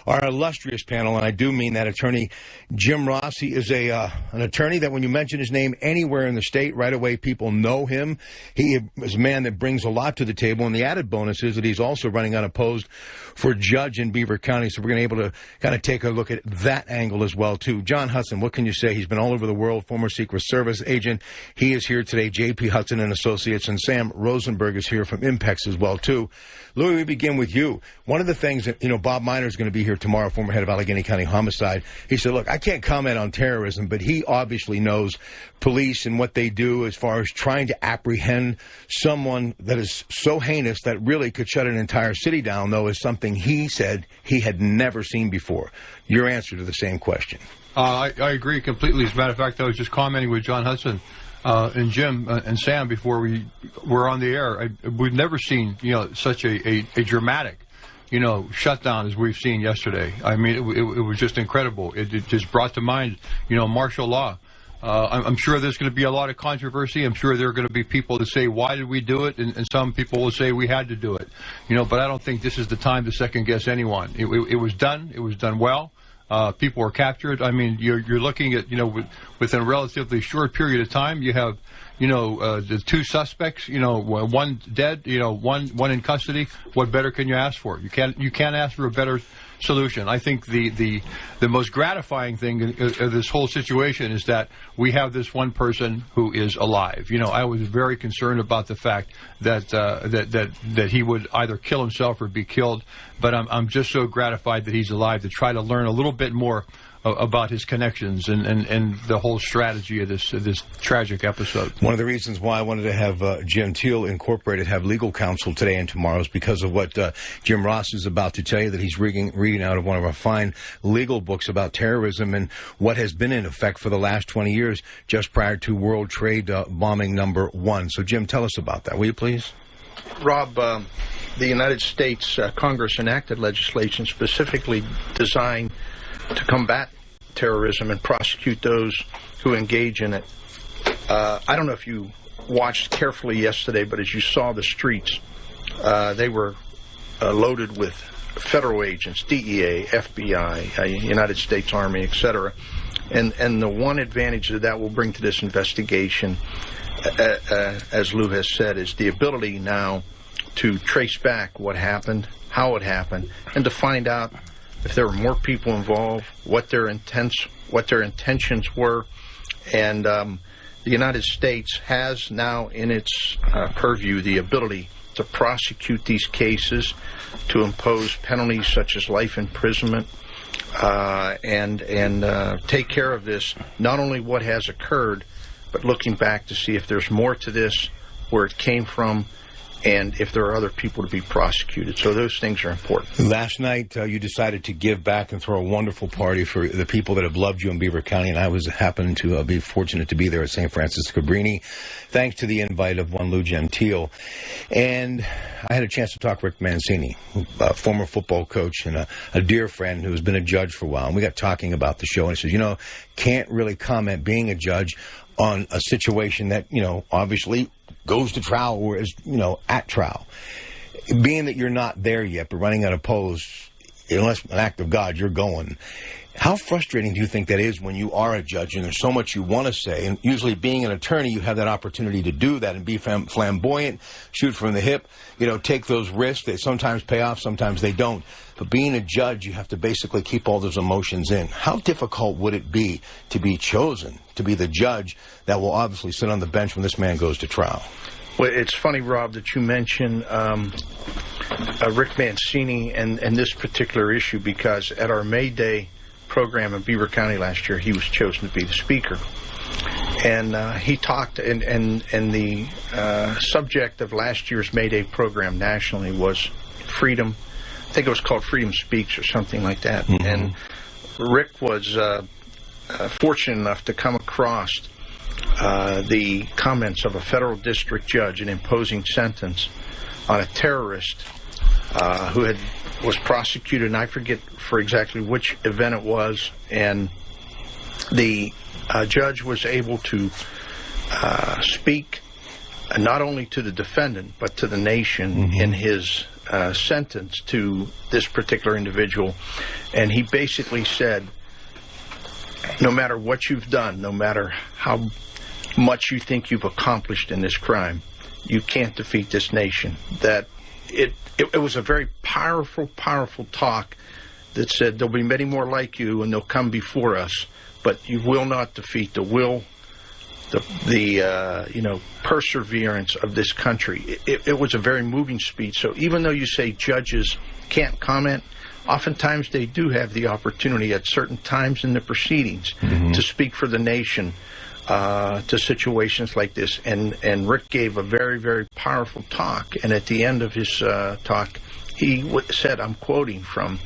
our illustrious panel, and I do mean that, attorney Jim Ross. He is an attorney that when you mention his name anywhere in the state, right away people know him. He is a man that brings a lot to the table, and the added bonus is that he's also running unopposed for judge in Beaver County, so we're going to be able to kind of take a look at that angle as well, too. John Hudson, what can you say? He's been all over the world, former Secret Service agent. He is here today, J.P. Hudson and Associates, and Sam Rosenberg is here from Impex as well, too. Louis, we begin with you. One of the things that, Bob Miner is going to be here tomorrow, former head of Allegheny County Homicide. He said, look, I can't comment on terrorism, but he obviously knows police and what they do as far as trying to apprehend someone that is so heinous that really could shut an entire city down, though, is something he said he had never seen before. Your answer to the same question. I agree completely. As a matter of fact, I was just commenting with John Hudson and Jim and Sam before we were on the air. We've never seen, such a dramatic, shutdown as we've seen yesterday. I mean, it was just incredible. It just brought to mind, martial law. I'm sure there's going to be a lot of controversy. I'm sure there are going to be people that say, why did we do it? And some people will say we had to do it. But I don't think this is the time to second guess anyone. It was done. It was done well. People were captured. I mean, you're looking at, within a relatively short period of time, you have, the two suspects, one dead, one in custody. What better can you ask for? You can't ask for a better solution. I think the most gratifying thing of this whole situation is that we have this one person who is alive. I was very concerned about the fact that that he would either kill himself or be killed, but I'm just so gratified that he's alive to try to learn a little bit more about his connections and the whole strategy of this tragic episode. One of the reasons why I wanted to have Jim Teal Incorporated have legal counsel today and tomorrow is because of what Jim Ross is about to tell you, that he's reading out of one of our fine legal books about terrorism and what has been in effect for the last 20 years just prior to World Trade bombing number 1. So, Jim, tell us about that, will you please? Rob, the United States Congress enacted legislation specifically designed to combat terrorism and prosecute those who engage in it. I don't know if you watched carefully yesterday, but as you saw the streets, they were loaded with federal agents, DEA, FBI, United States Army, etc. And the one advantage that that will bring to this investigation, as Lou has said, is the ability now to trace back what happened, how it happened, and to find out if there were more people involved, what their intentions were. And the United States has now in its purview the ability to prosecute these cases, to impose penalties such as life imprisonment, and take care of this, not only what has occurred, but looking back to see if there's more to this, where it came from, and if there are other people to be prosecuted. So those things are important. Last night, you decided to give back and throw a wonderful party for the people that have loved you in Beaver County, and I happened to be fortunate to be there at St. Francis Cabrini, thanks to the invite of one Lou Gentile. And I had a chance to talk to Rick Mancini, a former football coach and a dear friend who has been a judge for a while. And we got talking about the show, and he says, can't really comment being a judge on a situation that, obviously goes to trial or is, at trial. Being that you're not there yet, but running unopposed, unless an act of God, you're going. How frustrating do you think that is when you are a judge and there's so much you want to say? And usually being an attorney, you have that opportunity to do that and be flamboyant, shoot from the hip, take those risks. They sometimes pay off, sometimes they don't. But being a judge, you have to basically keep all those emotions in. How difficult would it be to be chosen to be the judge that will obviously sit on the bench when this man goes to trial? Well, it's funny, Rob, that you mention Rick Mancini and this particular issue, because at our May Day program in Beaver County last year, he was chosen to be the speaker. And he talked, and the subject of last year's May Day program nationally was freedom. I think it was called Freedom Speaks or something like that. Mm-hmm. And Rick was fortunate enough to come across the comments of a federal district judge, an imposing sentence on a terrorist who was prosecuted, and I forget for exactly which event it was, and the judge was able to speak not only to the defendant but to the nation, mm-hmm. in his sentence to this particular individual, and he basically said, no matter what you've done, no matter how much you think you've accomplished in this crime, you can't defeat this nation. That it was a very powerful talk that said there'll be many more like you and they'll come before us, but you will not defeat the will, the perseverance of this country. It was a very moving speech. So even though you say judges can't comment, oftentimes they do have the opportunity at certain times in the proceedings to speak for the nation to situations like this. And Rick gave a very, very powerful talk. And at the end of his talk, he said, I'm quoting from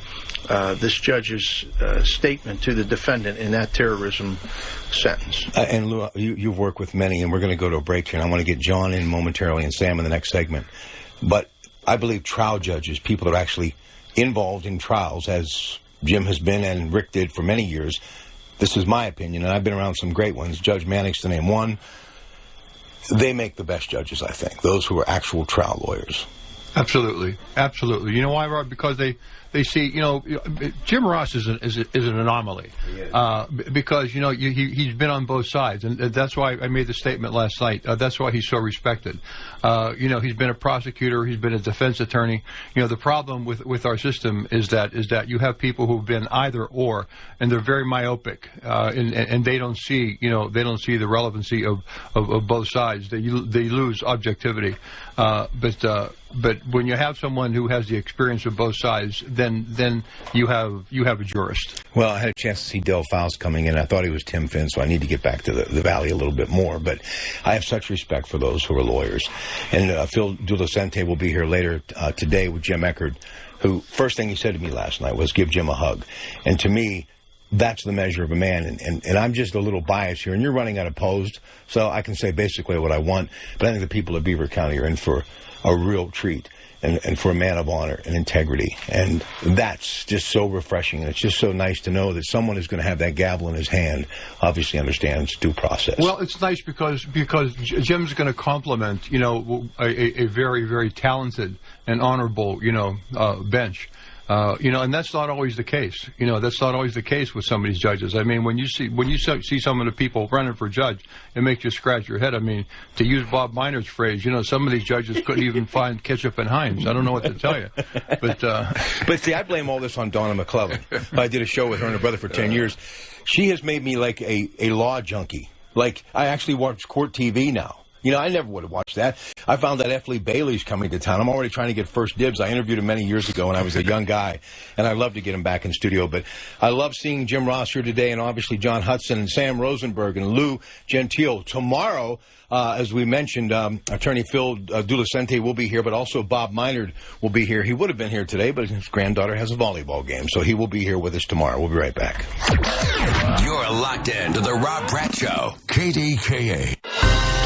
this judge's statement to the defendant in that terrorism sentence. And Lou, you've worked with many, and we're going to go to a break here, and I want to get John in momentarily and Sam in the next segment. But I believe trial judges, people that are actually involved in trials, as Jim has been and Rick did for many years, this is my opinion, and I've been around some great ones, Judge Mannix to name one, they make the best judges, I think, those who are actual trial lawyers. Absolutely. You know why, Rob? Because they see, Jim Ross is an anomaly. Because, he's been on both sides. And that's why I made the statement last night. That's why he's so respected. He's been a prosecutor. He's been a defense attorney. The problem with our system is that you have people who've been either or, and they're very myopic. And they don't see, the relevancy of both sides. They lose objectivity. But when you have someone who has the experience of both sides, then you have a jurist. Well, I had a chance to see Del Faust coming in. I thought he was Tim Finn, so I need to get back to the Valley a little bit more. But I have such respect for those who are lawyers. And Phil Dulicente will be here later today with Jim Eckert, who first thing he said to me last night was give Jim a hug. And to me, that's the measure of a man. And I'm just a little biased here. And you're running unopposed, so I can say basically what I want. But I think the people of Beaver County are in for a real treat and for a man of honor and integrity. And that's just so refreshing. And it's just so nice to know that someone who's going to have that gavel in his hand obviously understands due process. Well, it's nice because Jim's going to compliment, a very, very talented and honorable, bench. And that's not always the case. That's not always the case with some of these judges. I mean, when you see some of the people running for judge, it makes you scratch your head. I mean, to use Bob Miner's phrase, some of these judges couldn't even find ketchup and Heinz. I don't know what to tell you. But see, I blame all this on Donna McClellan. I did a show with her and her brother for 10 years. She has made me like a law junkie. Like, I actually watch court TV now. I never would have watched that. I found that F. Lee Bailey's coming to town. I'm already trying to get first dibs. I interviewed him many years ago when I was a young guy, and I'd love to get him back in studio. But I love seeing Jim Ross here today, and obviously John Hudson and Sam Rosenberg and Lou Gentile. Tomorrow, as we mentioned, Attorney Phil Dulicente will be here, but also Bob Minard will be here. He would have been here today, but his granddaughter has a volleyball game, so he will be here with us tomorrow. We'll be right back. You're locked in to the Rob Pratte Show, KDKA.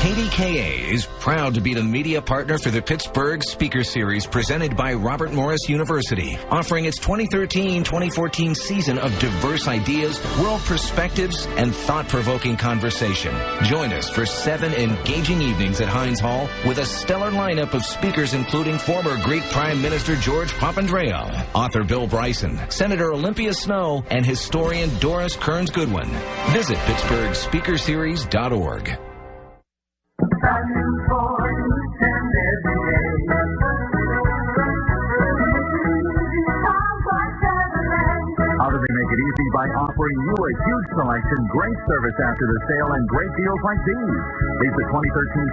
KDKA is proud to be the media partner for the Pittsburgh Speaker Series presented by Robert Morris University, offering its 2013-2014 season of diverse ideas, world perspectives, and thought-provoking conversation. Join us for 7 engaging evenings at Heinz Hall with a stellar lineup of speakers including former Greek Prime Minister George Papandreou, author Bill Bryson, Senator Olympia Snowe, and historian Doris Kearns Goodwin. Visit PittsburghSpeakerSeries.org. How do they make it easy? By offering you a huge selection, great service after the sale, and great deals like these. Lease the 2013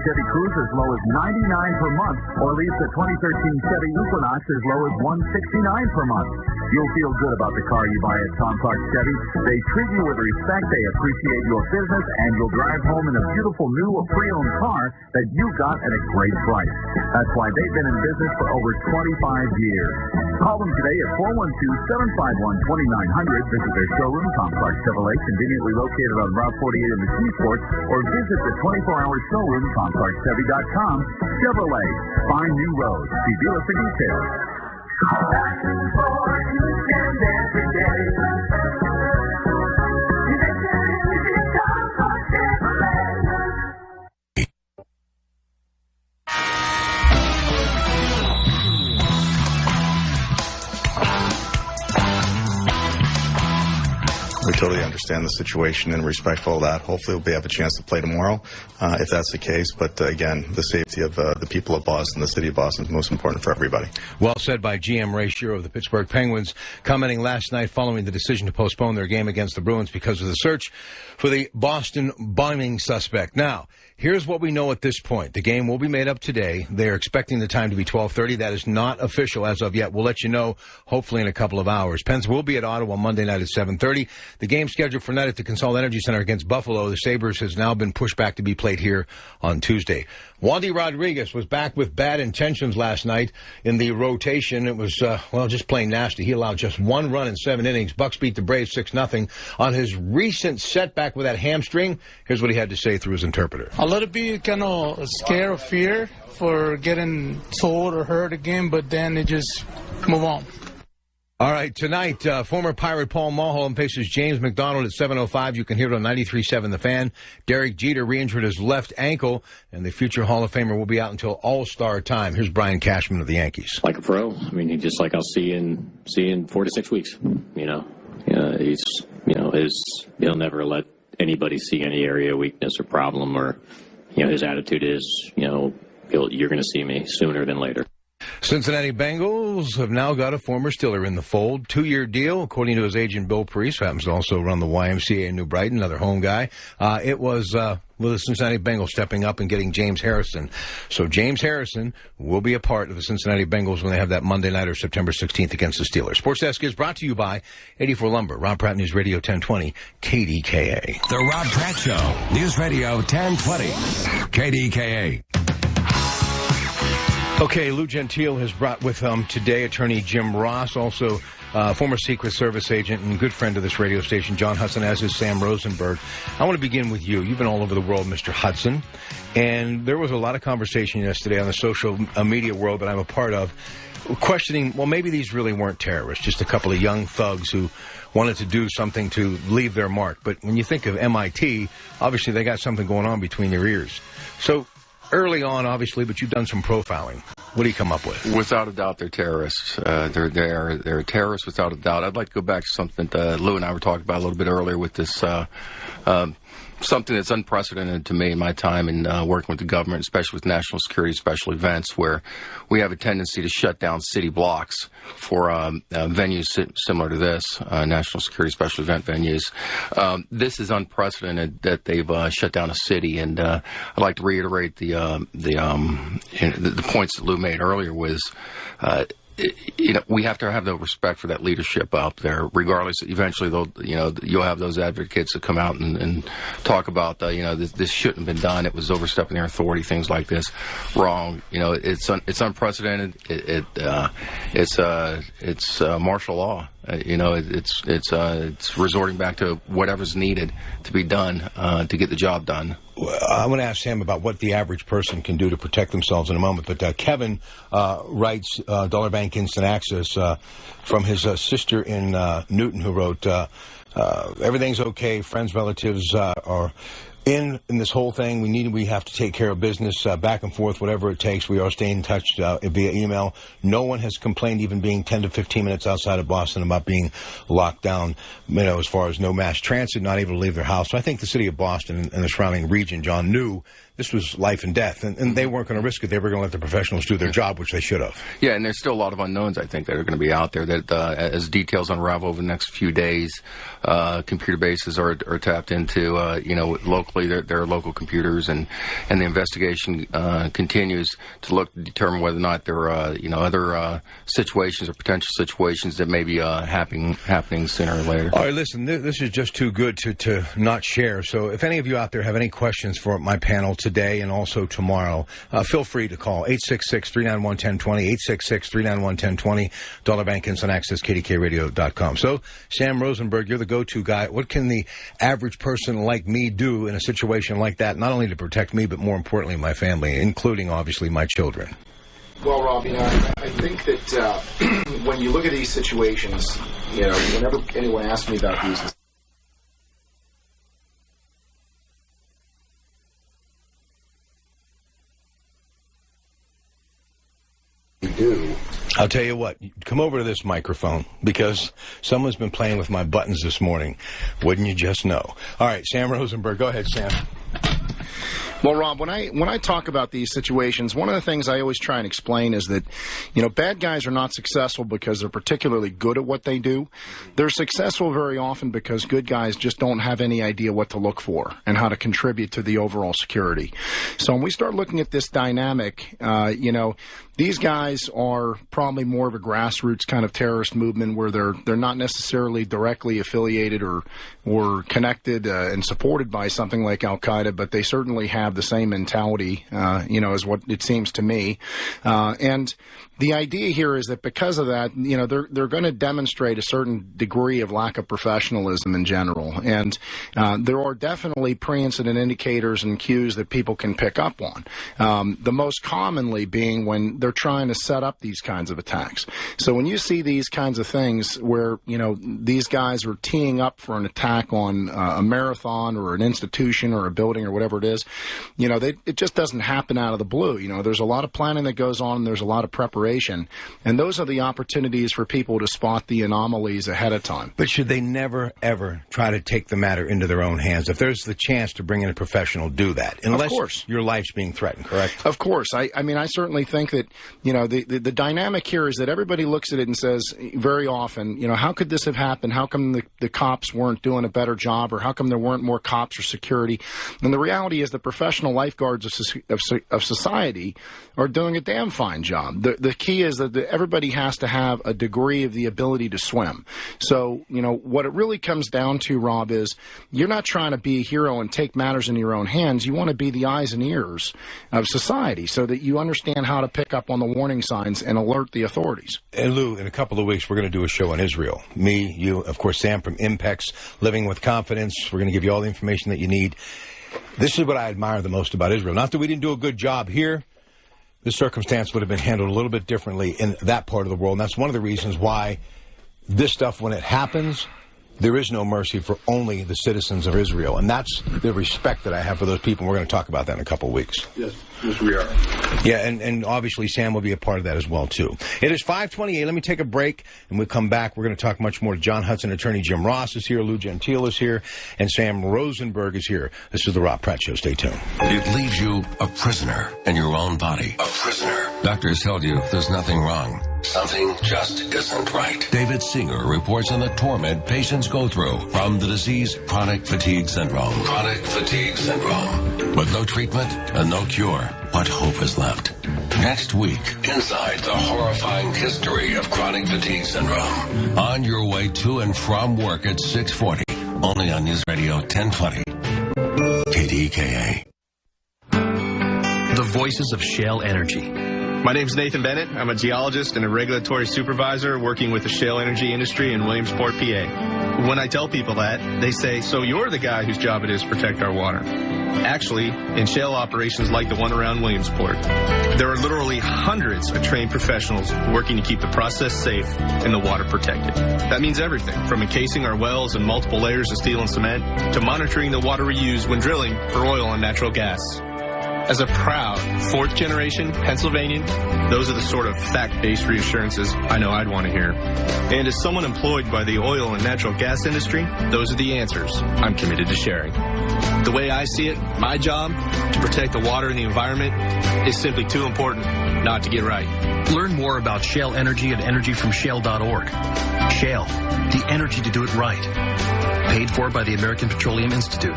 Chevy Cruze as low as $99 per month, or lease the 2013 Chevy Equinox as low as $169 per month. You'll feel good about the car you buy at Tom Clark Chevy. They treat you with respect, they appreciate your business, and you'll drive home in a beautiful new pre-owned car that you got at a great price. That's why they've been in business for over 25 years. Call them today at 412-751-2900. Visit their showroom, Tom Clark Chevrolet, conveniently located on Route 48 in the Seaport, or visit the 24-hour showroom, TomClarkChevy.com. Chevrolet, find new roads. See dealer for details. We totally understand the situation and respectful of that. Hopefully we'll have a chance to play tomorrow, if that's the case. But again, the safety of the people of Boston, the city of Boston, is most important for everybody. Well said by GM Ray Shero of the Pittsburgh Penguins, commenting last night following the decision to postpone their game against the Bruins because of the search for the Boston bombing suspect. Now, here's what we know at this point. The game will be made up today. They're expecting the time to be 12:30. That is not official as of yet. We'll let you know, hopefully, in a couple of hours. Pens will be at Ottawa Monday night at 7:30. The game scheduled for tonight at the Consol Energy Center against Buffalo, the Sabres, has now been pushed back to be played here on Tuesday. Wandy Rodriguez was back with bad intentions last night in the rotation. It was, just plain nasty. He allowed just one run in 7 innings. Bucks beat the Braves 6-0. On his recent setback with that hamstring, here's what he had to say through his interpreter. A little bit kind of scared or fear for getting told or hurt again, but then it just move on. All right, tonight, former Pirate Paul Mulholland faces James McDonald at 7:05. You can hear it on 93.7 The Fan. Derek Jeter re-injured his left ankle, and the future Hall of Famer will be out until All-Star time. Here's Brian Cashman of the Yankees. Like a pro. I mean, he's just like I'll see in 4 to 6 weeks. He'll never let anybody see any area of weakness or problem, or his attitude is you're going to see me sooner than later. Cincinnati Bengals have now got a former Steeler in the fold. 2-year deal, according to his agent Bill Priest, who happens to also run the YMCA in New Brighton, another home guy. It was the Cincinnati Bengals stepping up and getting James Harrison. So James Harrison will be a part of the Cincinnati Bengals when they have that Monday night or September 16th against the Steelers. Sports Desk is brought to you by 84 Lumber, Rob Pratte News Radio 1020, KDKA. The Rob Pratte Show, News Radio 1020, KDKA. Okay, Lou Gentile has brought with him today attorney Jim Ross, also former Secret Service agent and good friend of this radio station, John Hudson, as is Sam Rosenberg. I want to begin with you. You've been all over the world, Mr. Hudson, and there was a lot of conversation yesterday on the social media world that I'm a part of, questioning, well, maybe these really weren't terrorists, just a couple of young thugs who wanted to do something to leave their mark. But when you think of MIT, obviously they got something going on between their ears. So early on, obviously, but you've done some profiling. What do you come up with? Without a doubt, they're terrorists. They're terrorists without a doubt. I'd like to go back to something that Lou and I were talking about a little bit earlier with this something that's unprecedented to me in my time in working with the government, especially with national security special events, where we have a tendency to shut down city blocks for venues similar to this, national security special event venues. This is unprecedented that they've shut down a city, and I'd like to reiterate the points that Lou made earlier was. We have to have the respect for that leadership out there, regardless. Eventually, you'll have those advocates that come out and talk about, this shouldn't have been done. It was overstepping their authority, things like this. Wrong. It's unprecedented. It's martial law. It's resorting back to whatever's needed to be done to get the job done. I want to ask Sam about what the average person can do to protect themselves in a moment. But Kevin writes Dollar Bank Instant Access from his sister in Newton, who wrote, everything's okay. Friends, relatives are in this whole thing. We have to take care of business back and forth, whatever it takes. We are staying in touch via email. No one has complained, even being 10 to 15 minutes outside of Boston, about being locked down, as far as no mass transit, not able to leave their house. So I think the city of Boston and the surrounding region, John, knew this was life and death, and they weren't going to risk it. They were going to let the professionals do their job, which they should have. Yeah, and there's still a lot of unknowns, I think, that are going to be out there that as details unravel over the next few days, computer bases are tapped into, locally, there are local computers, and the investigation continues to determine whether or not there are, other situations or potential situations that may be happening sooner or later. All right, listen, this is just too good to not share. So if any of you out there have any questions for my panel today and also tomorrow, feel free to call 866-391-1020, 866-391-1020, Dollar Bank Instant Access, KDKRadio.com. So, Sam Rosenberg, you're the go-to guy. What can the average person like me do in a situation like that, not only to protect me, but more importantly, my family, including, obviously, my children? Well, Rob, I think that when you look at these situations, whenever anyone asks me about these, I'll tell you what, come over to this microphone, because someone's been playing with my buttons this morning. Wouldn't you just know? All right, Sam Rosenberg. Go ahead, Sam. Well, Rob, when I talk about these situations, one of the things I always try and explain is that, bad guys are not successful because they're particularly good at what they do. They're successful very often because good guys just don't have any idea what to look for and how to contribute to the overall security. So when we start looking at this dynamic, these guys are probably more of a grassroots kind of terrorist movement where they're not necessarily directly affiliated or connected and supported by something like Al-Qaeda, but they certainly have the same mentality, as what it seems to me. And the idea here is that because of that, they're going to demonstrate a certain degree of lack of professionalism in general. And there are definitely pre-incident indicators and cues that people can pick up on. The most commonly being when they're trying to set up these kinds of attacks. So when you see these kinds of things where, these guys are teeing up for an attack on a marathon or an institution or a building or whatever it is, it just doesn't happen out of the blue. There's a lot of planning that goes on, and there's a lot of preparation. And those are the opportunities for people to spot the anomalies ahead of time. But should they never, ever try to take the matter into their own hands? If there's the chance to bring in a professional, do that. Unless of course. Your life's being threatened, correct? Of course. I certainly think that, the dynamic here is that everybody looks at it and says very often, how could this have happened? How come the cops weren't doing a better job? Or how come there weren't more cops or security? And the reality is the professional lifeguards of society are doing a damn fine job. The key is that everybody has to have a degree of the ability to swim. So, what it really comes down to, Rob, is you're not trying to be a hero and take matters in your own hands. You want to be the eyes and ears of society so that you understand how to pick up on the warning signs and alert the authorities. And Lou, in a couple of weeks, we're going to do a show on Israel. Me, you, of course, Sam from Impex, Living with Confidence. We're going to give you all the information that you need. This is what I admire the most about Israel. Not that we didn't do a good job here. This circumstance would have been handled a little bit differently in that part of the world. And that's one of the reasons why this stuff, when it happens, there is no mercy for only the citizens of Israel. And that's the respect that I have for those people. And we're going to talk about that in a couple of weeks. Yes, we are. Yeah, and obviously Sam will be a part of that as well, too. It is 5:28. Let me take a break, and we'll come back. We're going to talk much more to John Hudson. Attorney Jim Ross is here. Lou Gentile is here. And Sam Rosenberg is here. This is the Rob Pratte Show. Stay tuned. It leaves you a prisoner in your own body. A prisoner. Doctors tell you there's nothing wrong. Something just isn't right. David Singer reports on the torment patients go through from the disease chronic fatigue syndrome. Chronic fatigue syndrome. With no treatment and no cure, what hope is left? Next week, inside the horrifying history of chronic fatigue syndrome. On your way to and from work at 6:40. Only on News Radio 1020. KDKA. The voices of shale energy. My name's Nathan Bennett. I'm a geologist and a regulatory supervisor working with the shale energy industry in Williamsport, PA. When I tell people that, they say, so you're the guy whose job it is to protect our water. Actually, in shale operations like the one around Williamsport, there are literally hundreds of trained professionals working to keep the process safe and the water protected. That means everything from encasing our wells in multiple layers of steel and cement to monitoring the water we use when drilling for oil and natural gas. As a proud fourth-generation Pennsylvanian, those are the sort of fact-based reassurances I know I'd want to hear. And as someone employed by the oil and natural gas industry, those are the answers I'm committed to sharing. The way I see it, my job to protect the water and the environment is simply too important not to get right. Learn more about shale energy at energyfromshale.org. Shale, the energy to do it right. Paid for by the American Petroleum Institute.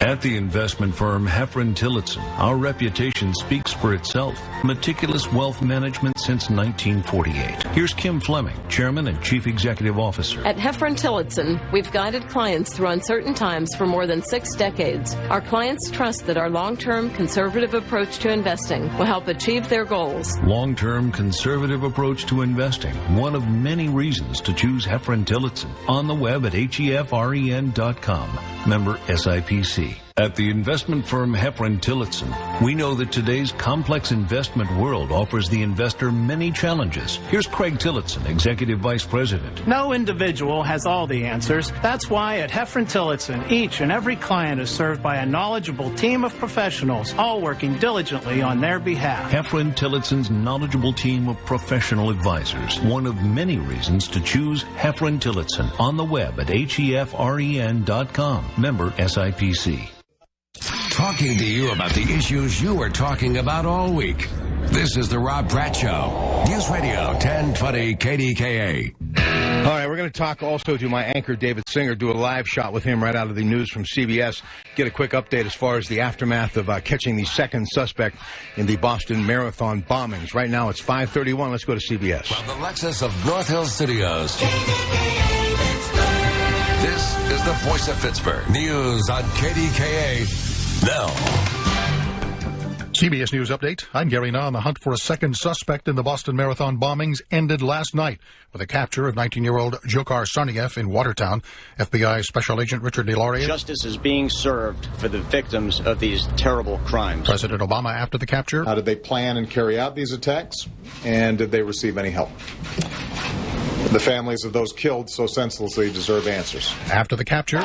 At the investment firm Heffron Tillotson, our reputation speaks for itself. Meticulous wealth management since 1948. Here's Kim Fleming, Chairman and Chief Executive Officer. At Heffron Tillotson, we've guided clients through uncertain times for more than 6 decades. Our clients trust that our long-term conservative approach to investing will help achieve their goals. Long-term conservative approach to investing, one of many reasons to choose Heffron Tillotson. On the web at HEFREN.com. Member SIPC. At the investment firm Heffron Tillotson, we know that today's complex investment world offers the investor many challenges. Here's Craig Tillotson, Executive Vice President. No individual has all the answers. That's why at Heffron Tillotson, each and every client is served by a knowledgeable team of professionals, all working diligently on their behalf. Heffron Tillotson's knowledgeable team of professional advisors. One of many reasons to choose Heffron Tillotson on the web at hefren.com. Member SIPC. Talking to you about the issues you were talking about all week. This is the Rob Pratte Show. News Radio 1020 KDKA. All right, we're going to talk also to my anchor, David Singer, do a live shot with him right out of the news from CBS, get a quick update as far as the aftermath of catching the second suspect in the Boston Marathon bombings. Right now it's 5:31. Let's go to CBS. From the Lexus of North Hill Studios, this is the voice of Pittsburgh. News on KDKA now. CBS News Update. I'm Gary Nahn. The hunt for a second suspect in the Boston Marathon bombings ended last night with the capture of 19-year-old Dzhokhar Tsarnaev in Watertown. FBI Special Agent Richard DeLauria. Justice is being served for the victims of these terrible crimes. President Obama after the capture. How did they plan and carry out these attacks? And did they receive any help? The families of those killed so senselessly deserve answers. After the capture.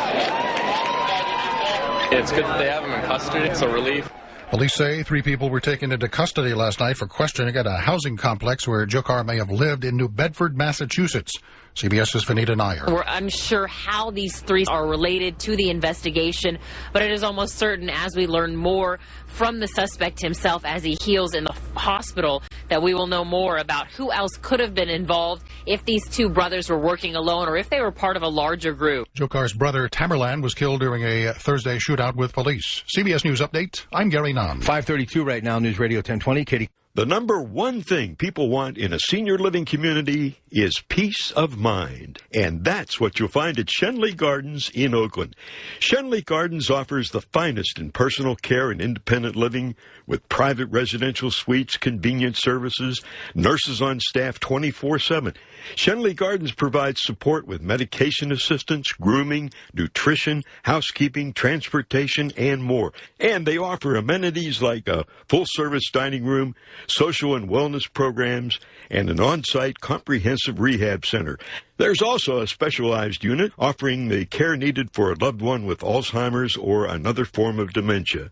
It's good that they have him in custody. It's a relief. Police say 3 people were taken into custody last night for questioning at a housing complex where Dzhokhar may have lived in New Bedford, Massachusetts. CBS's Vanita Nair. We're unsure how these 3 are related to the investigation, but it is almost certain as we learn more from the suspect himself as he heals in the hospital that we will know more about who else could have been involved if these 2 brothers were working alone or if they were part of a larger group. Dzhokhar's brother Tamerlan was killed during a Thursday shootout with police. CBS News Update. I'm Gary Nahn. 5:32 right now, News Radio 1020. Katie. The number one thing people want in a senior living community is peace of mind. And that's what you'll find at Shenley Gardens in Oakland. Shenley Gardens offers the finest in personal care and independent living with private residential suites, convenient services, nurses on staff 24/7. Shenley Gardens provides support with medication assistance, grooming, nutrition, housekeeping, transportation, and more. And they offer amenities like a full-service dining room, social and wellness programs, and an on-site comprehensive rehab center. There's also a specialized unit offering the care needed for a loved one with Alzheimer's or another form of dementia.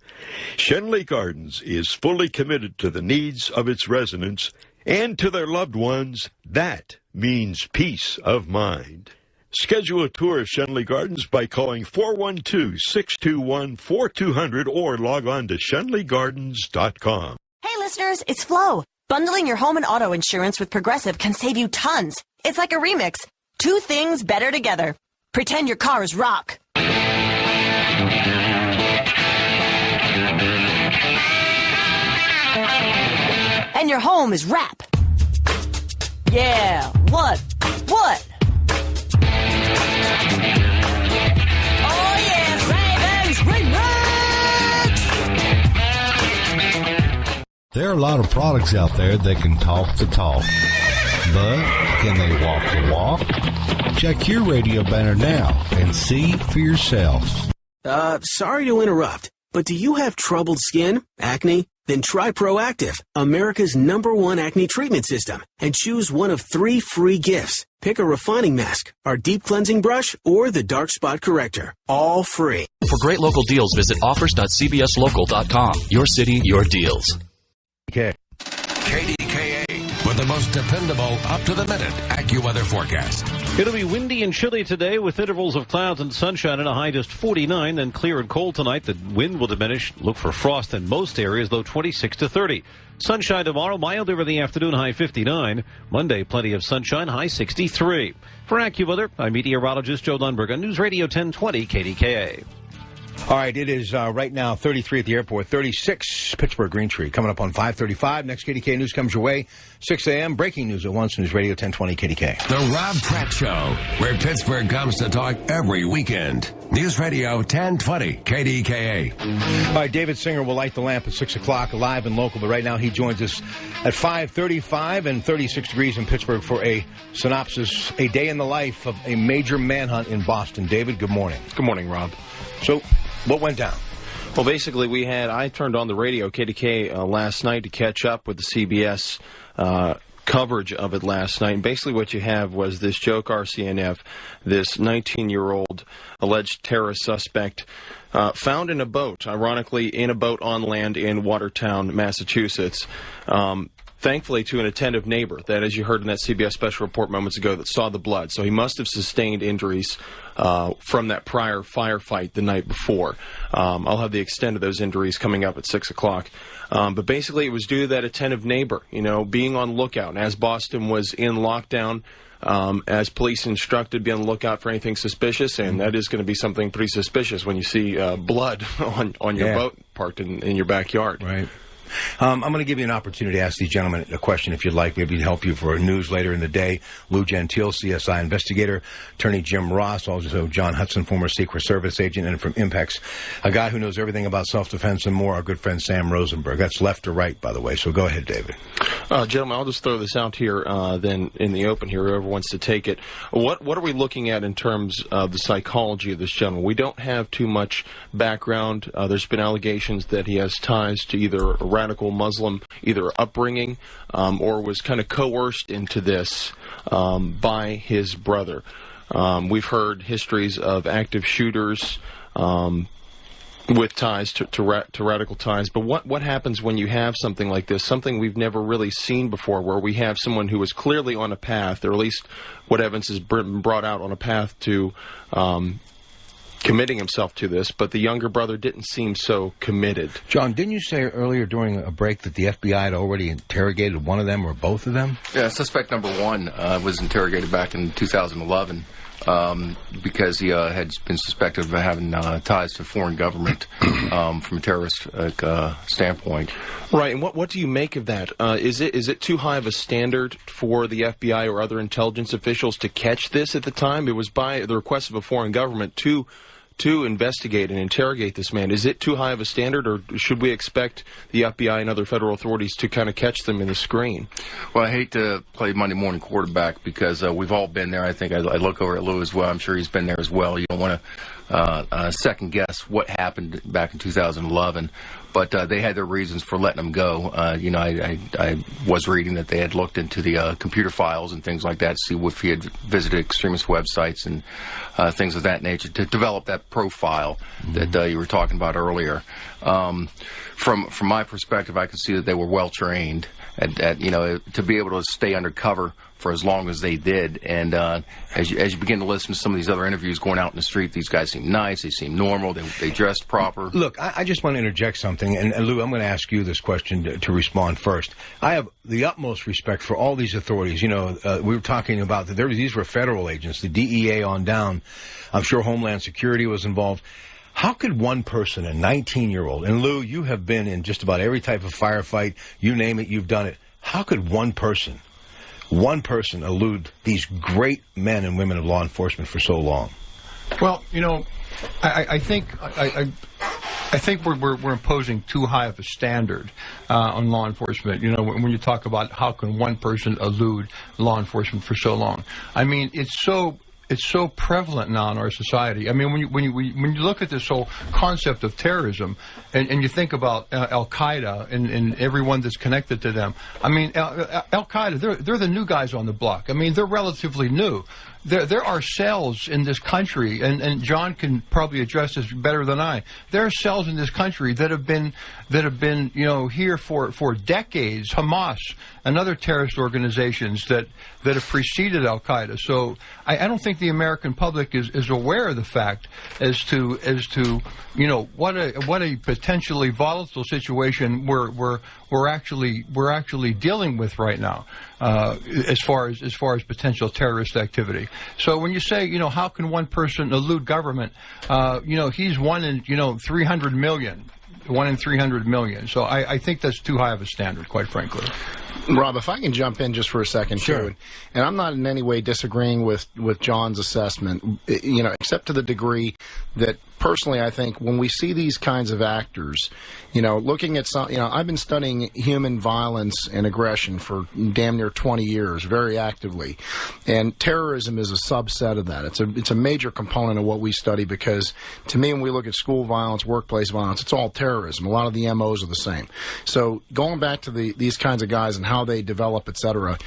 Shenley Gardens is fully committed to the needs of its residents and to their loved ones. That means peace of mind. Schedule a tour of Shenley Gardens by calling 412-621-4200 or log on to shenleygardens.com. Hey listeners, it's Flo. Bundling your home and auto insurance with Progressive can save you tons. It's like a remix. 2 things better together. Pretend your car is rock. And your home is rap. Yeah, what? What? Oh yeah, savings remix! There are a lot of products out there that can talk the talk. But can they walk the walk? Check your radio banner now and see for yourself. Sorry to interrupt, but do you have troubled skin? Acne? Then try Proactive, America's #1 acne treatment system, and choose one of 3 free gifts. Pick a refining mask, our deep cleansing brush, or the dark spot corrector. All free. For great local deals, visit offers.cbslocal.com. Your city, your deals. Okay. KDKA with the most dependable, up-to-the-minute AccuWeather forecast. It'll be windy and chilly today with intervals of clouds and sunshine and a high just 49, then clear and cold tonight. The wind will diminish. Look for frost in most areas, though 26 to 30. Sunshine tomorrow, mild over the afternoon, high 59. Monday, plenty of sunshine, high 63. For AccuWeather, I'm meteorologist Joe Lundberg on News Radio 1020 KDKA. All right, it is right now 33 at the airport, 36 Pittsburgh Green Tree. Coming up on 5:35. Next KDKA News comes your way, 6 a.m. Breaking news at once, News Radio 1020 KDKA. The Rob Pratte Show, where Pittsburgh comes to talk every weekend. News Radio 1020 KDKA. All right, David Singer will light the lamp at 6 o'clock, live and local. But right now he joins us at 5:35 and 36 degrees in Pittsburgh for a synopsis, a day in the life of a major manhunt in Boston. David, good morning. Good morning, Rob. So, what went down? Well, basically, I turned on the radio, KDKA, last night to catch up with the CBS coverage of it last night. And basically what you have was this Dzhokhar Tsarnaev, this 19-year-old alleged terrorist suspect, found in a boat, ironically in a boat on land in Watertown, Massachusetts. Thankfully to an attentive neighbor that, as you heard in that CBS special report moments ago, that saw the blood. So he must have sustained injuries from that prior firefight the night before. I'll have the extent of those injuries coming up at 6 o'clock. But basically it was due to that attentive neighbor, being on lookout. And as Boston was in lockdown, as police instructed, be on the lookout for anything suspicious, and that is going to be something pretty suspicious when you see blood on your boat parked in your backyard. Right. I'm going to give you an opportunity to ask these gentlemen a question if you'd like, maybe to help you for news later in the day. Lou Gentile, CSI investigator, attorney Jim Ross, also John Hudson, former Secret Service agent, and from Impex, a guy who knows everything about self-defense and more, our good friend Sam Rosenberg. That's left or right, by the way, so go ahead, David. Gentlemen, I'll just throw this out here then in the open here, whoever wants to take it. What are we looking at in terms of the psychology of this gentleman? We don't have too much background. There's been allegations that he has ties to either a radical Muslim, either upbringing or was kind of coerced into this by his brother. We've heard histories of active shooters with ties to radical ties. But what happens when you have something like this, something we've never really seen before, where we have someone who is clearly on a path, or at least what evidence has been brought out on a path to committing himself to this, but the younger brother didn't seem so committed. John, didn't you say earlier during a break that the FBI had already interrogated one of them or both of them? Yeah, suspect number one was interrogated back in 2011 because he had been suspected of having ties to foreign government from a terrorist standpoint. Right, and what do you make of that? Is it too high of a standard for the FBI or other intelligence officials to catch this at the time? It was by the request of a foreign government to investigate and interrogate this man. Is it too high of a standard, or should we expect the FBI and other federal authorities to kind of catch them in the screen? Well, I hate to play Monday morning quarterback because we've all been there. I think I look over at Lou as well. I'm sure he's been there as well. You don't want to second guess what happened back in 2011. But they had their reasons for letting him go. I was reading that they had looked into the computer files and things like that to see if he had visited extremist websites and things of that nature to develop that profile that you were talking about earlier. From my perspective, I could see that they were well trained at to be able to stay undercover for as long as they did. And as you begin to listen to some of these other interviews going out in the street, these guys seem nice, they seem normal, they dressed proper. Look, I just want to interject something, and Lou, I'm going to ask you this question to respond first. I have the utmost respect for all these authorities. We were talking about that these were federal agents, the DEA on down. I'm sure Homeland Security was involved. How could one person, a 19-year-old, and Lou, you have been in just about every type of firefight, you name it, you've done it. How could one person elude these great men and women of law enforcement for so long? Well, I think we're imposing too high of a standard on law enforcement. When you talk about how can one person elude law enforcement for so long, I mean, it's so prevalent now in our society. I mean, when you look at this whole concept of terrorism, and you think about Al Qaeda and everyone that's connected to them. I mean, Al Qaeda, they're the new guys on the block. I mean, they're relatively new. There are cells in this country, and John can probably address this better than I. There are cells in this country that have been here for decades. Hamas and other terrorist organizations that have preceded Al Qaeda. So I don't think the American public is aware of the fact as to what a potentially volatile situation we're actually dealing with right now, as far as potential terrorist activity. So when you say, how can one person elude government? He's one in 300 million. 1 in 300 million. So I think that's too high of a standard, quite frankly. Rob, if I can jump in just for a second, Sure. too, and I'm not in any way disagreeing with John's assessment, except to the degree that personally I think when we see these kinds of actors, looking at some, I've been studying human violence and aggression for damn near 20 years, very actively, and terrorism is a subset of that. It's a major component of what we study because, to me, when we look at school violence, workplace violence, it's all terrorism. A lot of the MOs are the same. So going back to these kinds of guys and how they develop, etc.,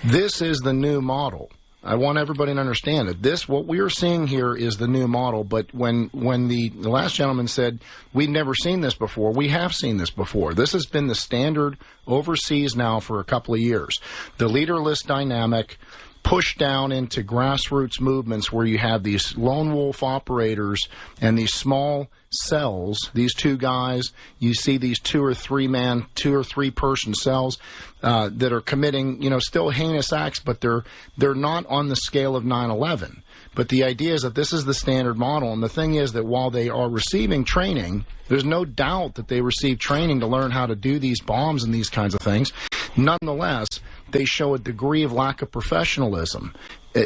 this is the new model. I want everybody to understand that what we are seeing here is the new model, but when the last gentleman said we'd never seen this before, we have seen this before. This has been the standard overseas now for a couple of years. The leaderless dynamic pushed down into grassroots movements where you have these lone wolf operators and these small cells, these two guys, you see these 2 or 3 person cells that are committing, still heinous acts, but they're not on the scale of 9/11. But the idea is that this is the standard model, and the thing is that while they are receiving training, there's no doubt that they receive training to learn how to do these bombs and these kinds of things. Nonetheless, they show a degree of lack of professionalism,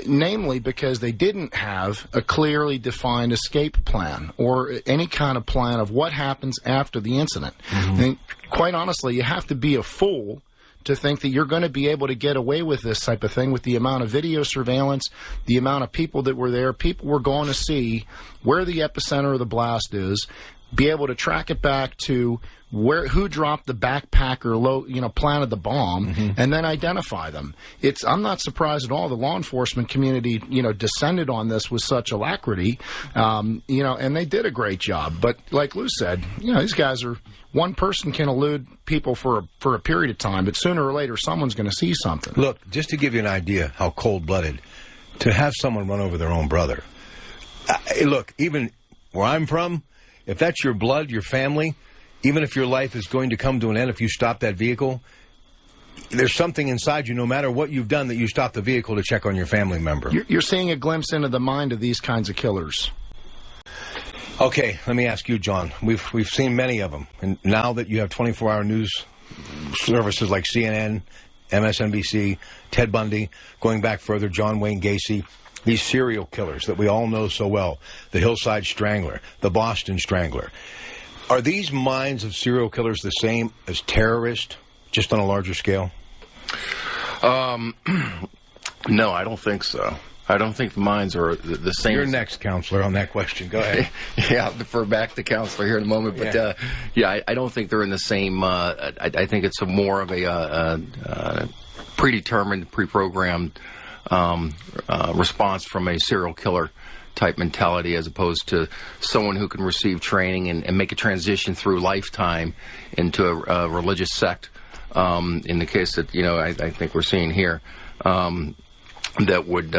namely because they didn't have a clearly defined escape plan or any kind of plan of what happens after the incident. Mm-hmm. And quite honestly, you have to be a fool to think that you're going to be able to get away with this type of thing with the amount of video surveillance, the amount of people that were there. People were going to see where the epicenter of the blast is, be able to track it back to who dropped the backpack or planted the bomb, and then identify them. I'm not surprised at all the law enforcement community, descended on this with such alacrity, and they did a great job. But like Lou said, these guys are, one person can elude people for a period of time, but sooner or later someone's going to see something. Look, just to give you an idea how cold-blooded, to have someone run over their own brother. Look, even where I'm from, if that's your blood, your family, even if your life is going to come to an end if you stop that vehicle, there's something inside you, no matter what you've done, that you stop the vehicle to check on your family member. You're seeing a glimpse into the mind of these kinds of killers. Okay, let me ask you, John. We've seen many of them, and now that you have 24-hour news services like CNN, MSNBC, Ted Bundy, going back further, John Wayne Gacy, these serial killers that we all know so well, the Hillside Strangler, the Boston Strangler. Are these minds of serial killers the same as terrorists, just on a larger scale? No, I don't think so. I don't think the minds are the same. You're next, counselor, on that question. Go ahead. Yeah, I'll defer back to counselor here in a moment. But, I don't think they're in the same. I think it's more of a predetermined, pre-programmed response from a serial killer type mentality, as opposed to someone who can receive training and make a transition through lifetime into a religious sect. In the case that I think we're seeing here, that would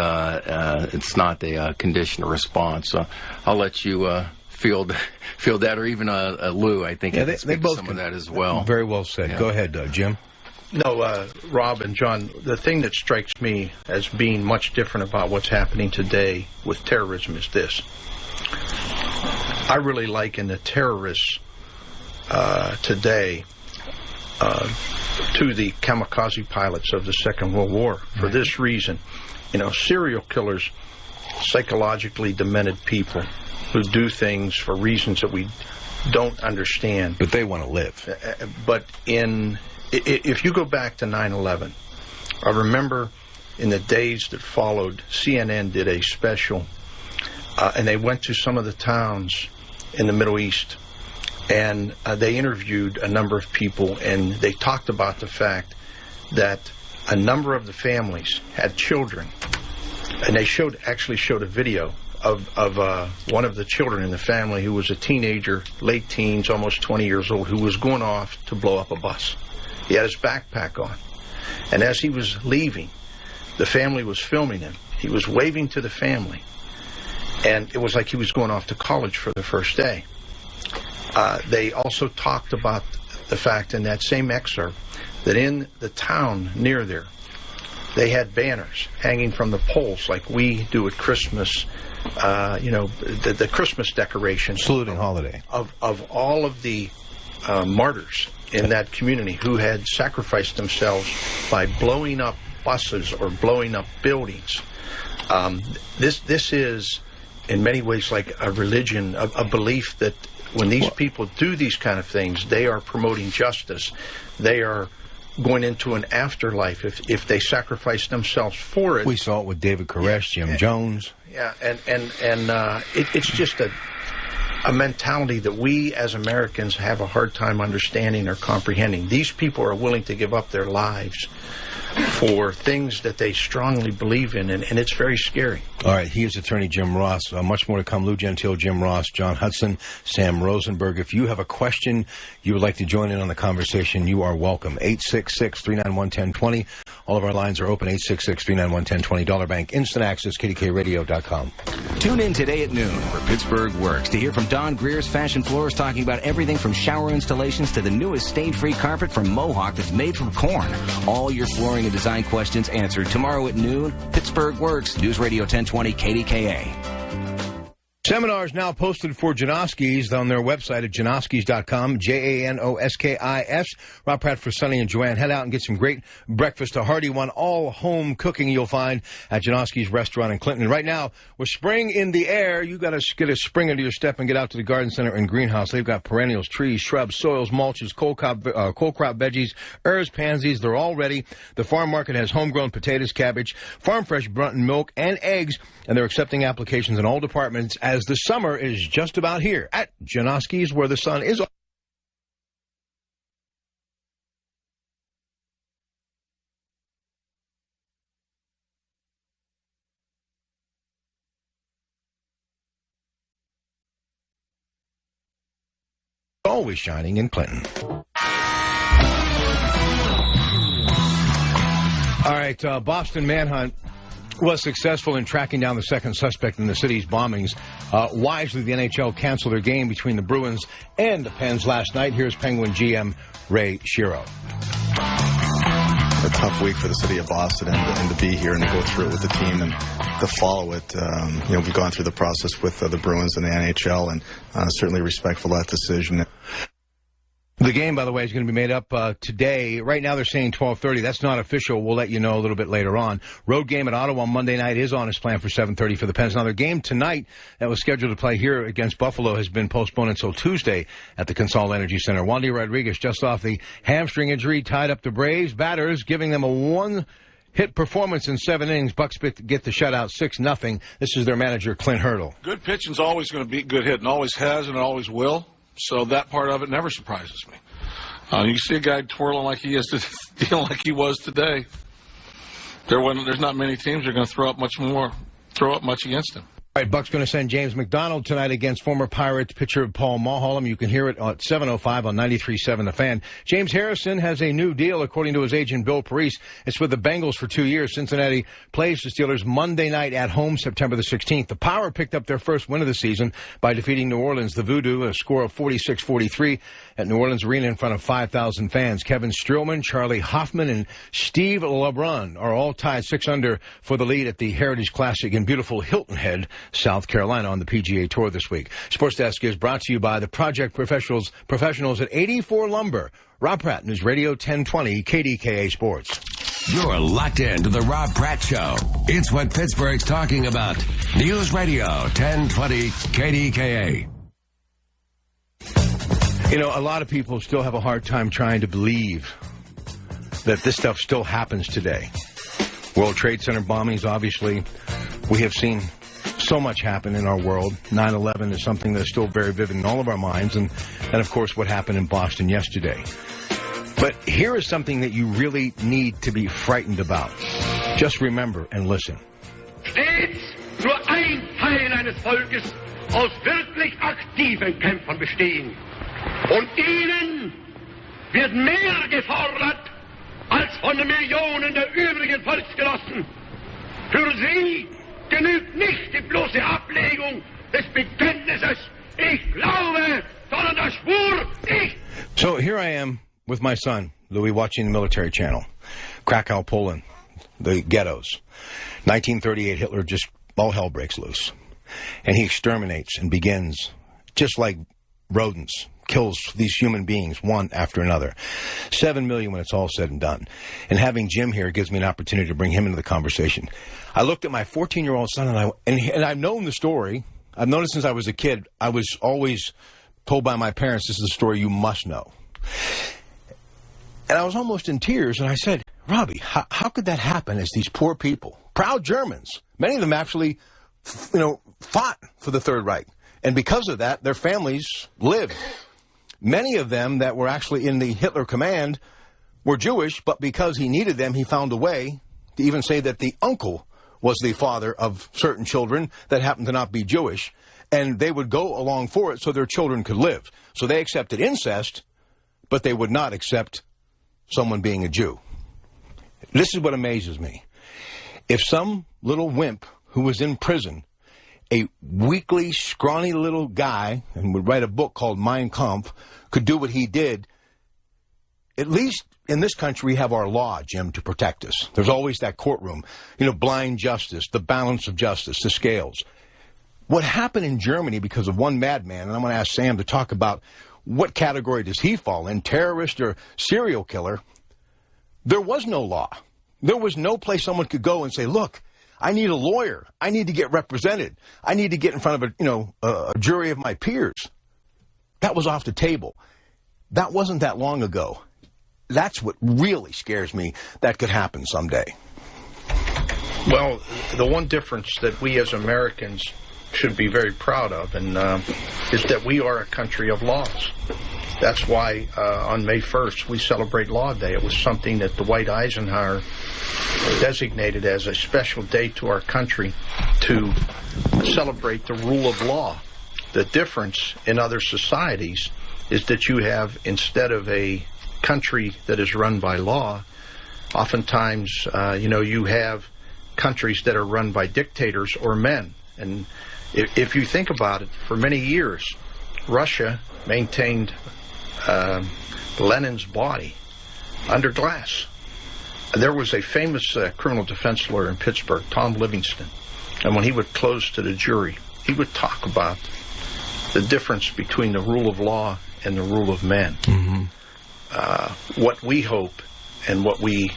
it's not a conditioned response. So I'll let you field that, or even Lou. I think they both some of that as well. Very well said. Yeah. Go ahead, Jim. No, Rob and John, the thing that strikes me as being much different about what's happening today with terrorism is this. I really liken the terrorists today to the kamikaze pilots of the Second World War. For this reason, serial killers, psychologically demented people who do things for reasons that we don't understand. But they want to live. If you go back to 9/11, I remember in the days that followed, CNN did a special, and they went to some of the towns in the Middle East, and they interviewed a number of people, and they talked about the fact that a number of the families had children, and they actually showed a video of one of the children in the family who was a teenager, late teens, almost 20 years old, who was going off to blow up a bus. He had his backpack on. And as he was leaving, the family was filming him. He was waving to the family. And it was like he was going off to college for the first day. They also talked about the fact in that same excerpt that in the town near there, they had banners hanging from the poles like we do at Christmas, the Christmas decorations. Saluting holiday. Of all of the martyrs in that community who had sacrificed themselves by blowing up buses or blowing up buildings. This is, in many ways, like a religion, a belief that when these people do these kind of things, they are promoting justice. They are going into an afterlife if they sacrifice themselves for it. We saw it with David Koresh, Jim Jones. Yeah, and it's just a mentality that we as Americans have a hard time understanding or comprehending. These people are willing to give up their lives for things that they strongly believe in, and it's very scary. All right, here's Attorney Jim Ross. Much more to come. Lou Gentile, Jim Ross, John Hudson, Sam Rosenberg. If you have a question you would like to join in on the conversation, you are welcome. 866-391-1020. All of our lines are open. 866-391-1020. Dollar Bank. Instant access, KDKRadio.com. Tune in today at noon for Pittsburgh Works to hear from Don Greer's Fashion Floors talking about everything from shower installations to the newest stain-free carpet from Mohawk that's made from corn. All your flooring and design questions answered tomorrow at noon. Pittsburgh Works, News Radio 1020 KDKA. Seminars now posted for Janoskis on their website at janoskis.com, Janoskis. Rob Pratte for Sonny and Joanne. Head out and get some great breakfast, a hearty one, all home cooking you'll find at Janoskis Restaurant in Clinton. And right now, with spring in the air, you got to get a spring into your step and get out to the garden center and greenhouse. They've got perennials, trees, shrubs, soils, mulches, cold crop veggies, herbs, pansies. They're all ready. The farm market has homegrown potatoes, cabbage, farm fresh Brunton milk, and eggs, and they're accepting applications in all departments as the summer is just about here at Janoskis, where the sun is always shining in Clinton. All right, Boston Manhunt was successful in tracking down the second suspect in the city's bombings. Wisely, the NHL canceled their game between the Bruins and the Pens last night. Here's Penguin GM Ray Shero. A tough week for the city of Boston and to be here and to go through it with the team and to follow it. We've gone through the process with the Bruins and the NHL, and certainly respectful of that decision. The game, by the way, is going to be made up today. Right now they're saying 12:30. That's not official. We'll let you know a little bit later on. Road game at Ottawa on Monday night is on as planned for 7:30 for the Pens. Now, their game tonight that was scheduled to play here against Buffalo has been postponed until Tuesday at the Consol Energy Center. Wandy Rodriguez, just off the hamstring injury, tied up the Braves. Batters giving them a one-hit performance in 7 innings. Bucks get the shutout 6-0. This is their manager, Clint Hurdle. Good pitching's always going to beat good hitting. Always has and always will. So that part of it never surprises me. You see a guy twirling like he is, dealing like he was today. There's not many teams that are going to throw up much against him. All right, Buck's going to send James McDonald tonight against former Pirates pitcher Paul Mulholland. You can hear it at 7:05 on 93.7 The Fan. James Harrison has a new deal, according to his agent Bill Parise. It's with the Bengals for 2 years. Cincinnati plays the Steelers Monday night at home, September the 16th. The Power picked up their first win of the season by defeating New Orleans, the Voodoo, a score of 46-43 at New Orleans Arena in front of 5,000 fans. Kevin Streelman, Charlie Hoffman, and Steve LeBrun are all tied 6 under for the lead at the Heritage Classic in beautiful Hilton Head, South Carolina on the PGA Tour this week. Sports Desk is brought to you by the Project Professionals at 84 Lumber. Rob Pratte, News Radio 1020 KDKA Sports. You're locked in to the Rob Pratte Show. It's what Pittsburgh's talking about. News Radio 1020 KDKA. You know, a lot of people still have a hard time trying to believe that this stuff still happens today. World Trade Center bombings, obviously, we have seen so much happen in our world. 9/11 is something that's still very vivid in all of our minds, and of course what happened in Boston yesterday. But here is something that you really need to be frightened about. Just remember and listen. Stets nur ein Teil eines Volkes aus wirklich aktiven Kämpfern bestehen. Und ihnen wird mehr gefordert als von den Millionen der übrigen Volksgenossen. Für sie genügt nicht die bloße Ablegung des Bekenntnisses, ich glaube, sondern der Schwur, ich... So here I am with my son, Louis, watching the military channel. Krakow, Poland, the ghettos. 1938, Hitler, just all hell breaks loose. And he exterminates and begins, just like rodents, kills these human beings one after another. 7 million when it's all said and done. And having Jim here gives me an opportunity to bring him into the conversation. I looked at my 14-year-old son, and I've known the story. I've known it since I was a kid. I was always told by my parents, this is a story you must know. And I was almost in tears, and I said, Robbie, how could that happen as these poor people, proud Germans, many of them actually, fought for the Third Reich. And because of that, their families lived. Many of them that were actually in the Hitler command were Jewish, but because he needed them, he found a way to even say that the uncle was the father of certain children that happened to not be Jewish, and they would go along for it so their children could live. So they accepted incest, but they would not accept someone being a Jew. This is what amazes me. If some little wimp who was in prison, a weakly, scrawny little guy, and would write a book called Mein Kampf, could do what he did, at least in this country we have our law, Jim, to protect us. There's always that courtroom, blind justice, the balance of justice, the scales. What happened in Germany because of one madman, and I'm going to ask Sam to talk about what category does he fall in, terrorist or serial killer, there was no law. There was no place someone could go and say, look, I need a lawyer. I need to get represented. I need to get in front of a jury of my peers. That was off the table. That wasn't that long ago. That's what really scares me that could happen someday. Well, the one difference that we as Americans should be very proud of is that we are a country of laws. That's why on May 1st we celebrate Law Day. It was something that Dwight Eisenhower designated as a special day to our country to celebrate the rule of law. The difference in other societies is that you have, instead of a country that is run by law, oftentimes, you have countries that are run by dictators or men. And if you think about it, for many years, Russia maintained Lenin's body under glass. There was a famous criminal defense lawyer in Pittsburgh, Tom Livingston, and when he would close to the jury, he would talk about the difference between the rule of law and the rule of man. Mm-hmm. What we hope and what we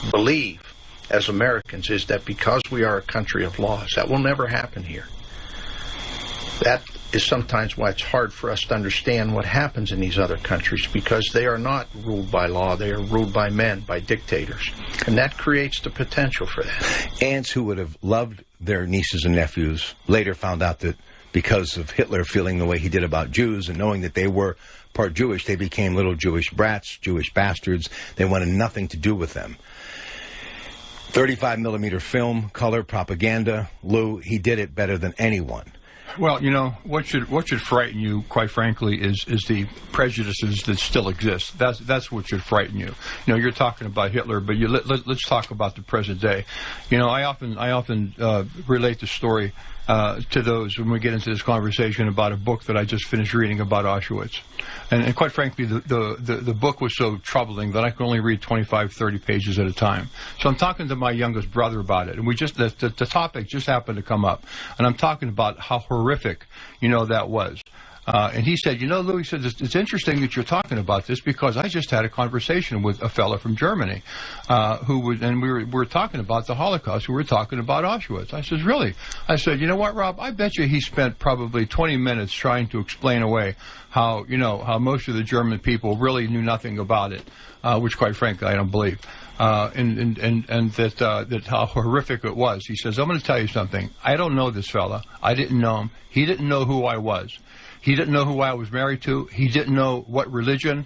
believe as Americans is that because we are a country of laws, that will never happen here. That is sometimes why it's hard for us to understand what happens in these other countries, because they are not ruled by law, they are ruled by men, by dictators. And that creates the potential for that. Aunts who would have loved their nieces and nephews later found out that because of Hitler feeling the way he did about Jews and knowing that they were part Jewish, they became little Jewish brats, Jewish bastards. They wanted nothing to do with them. 35mm film, color, propaganda. Lou, he did it better than anyone. Well, what should frighten you, quite frankly, is the prejudices that still exist. That's what should frighten you. You're talking about Hitler, but let's talk about the present day. I often relate the story to those when we get into this conversation about a book that I just finished reading about Auschwitz. And quite frankly, the book was so troubling that I could only read 25, 30 pages at a time. So I'm talking to my youngest brother about it, and the topic just happened to come up. And I'm talking about how horrific, that was. And he said, Lou, he said, it's interesting that you're talking about this because I just had a conversation with a fellow from Germany and we were talking about the Holocaust. We were talking about Auschwitz. I said, really? I said, you know what, Rob? I bet you he spent probably 20 minutes trying to explain away how most of the German people really knew nothing about it, which, quite frankly, I don't believe. And that how horrific it was. He says, I'm going to tell you something. I don't know this fella. I didn't know him. He didn't know who I was. He didn't know who I was married to. He didn't know what religion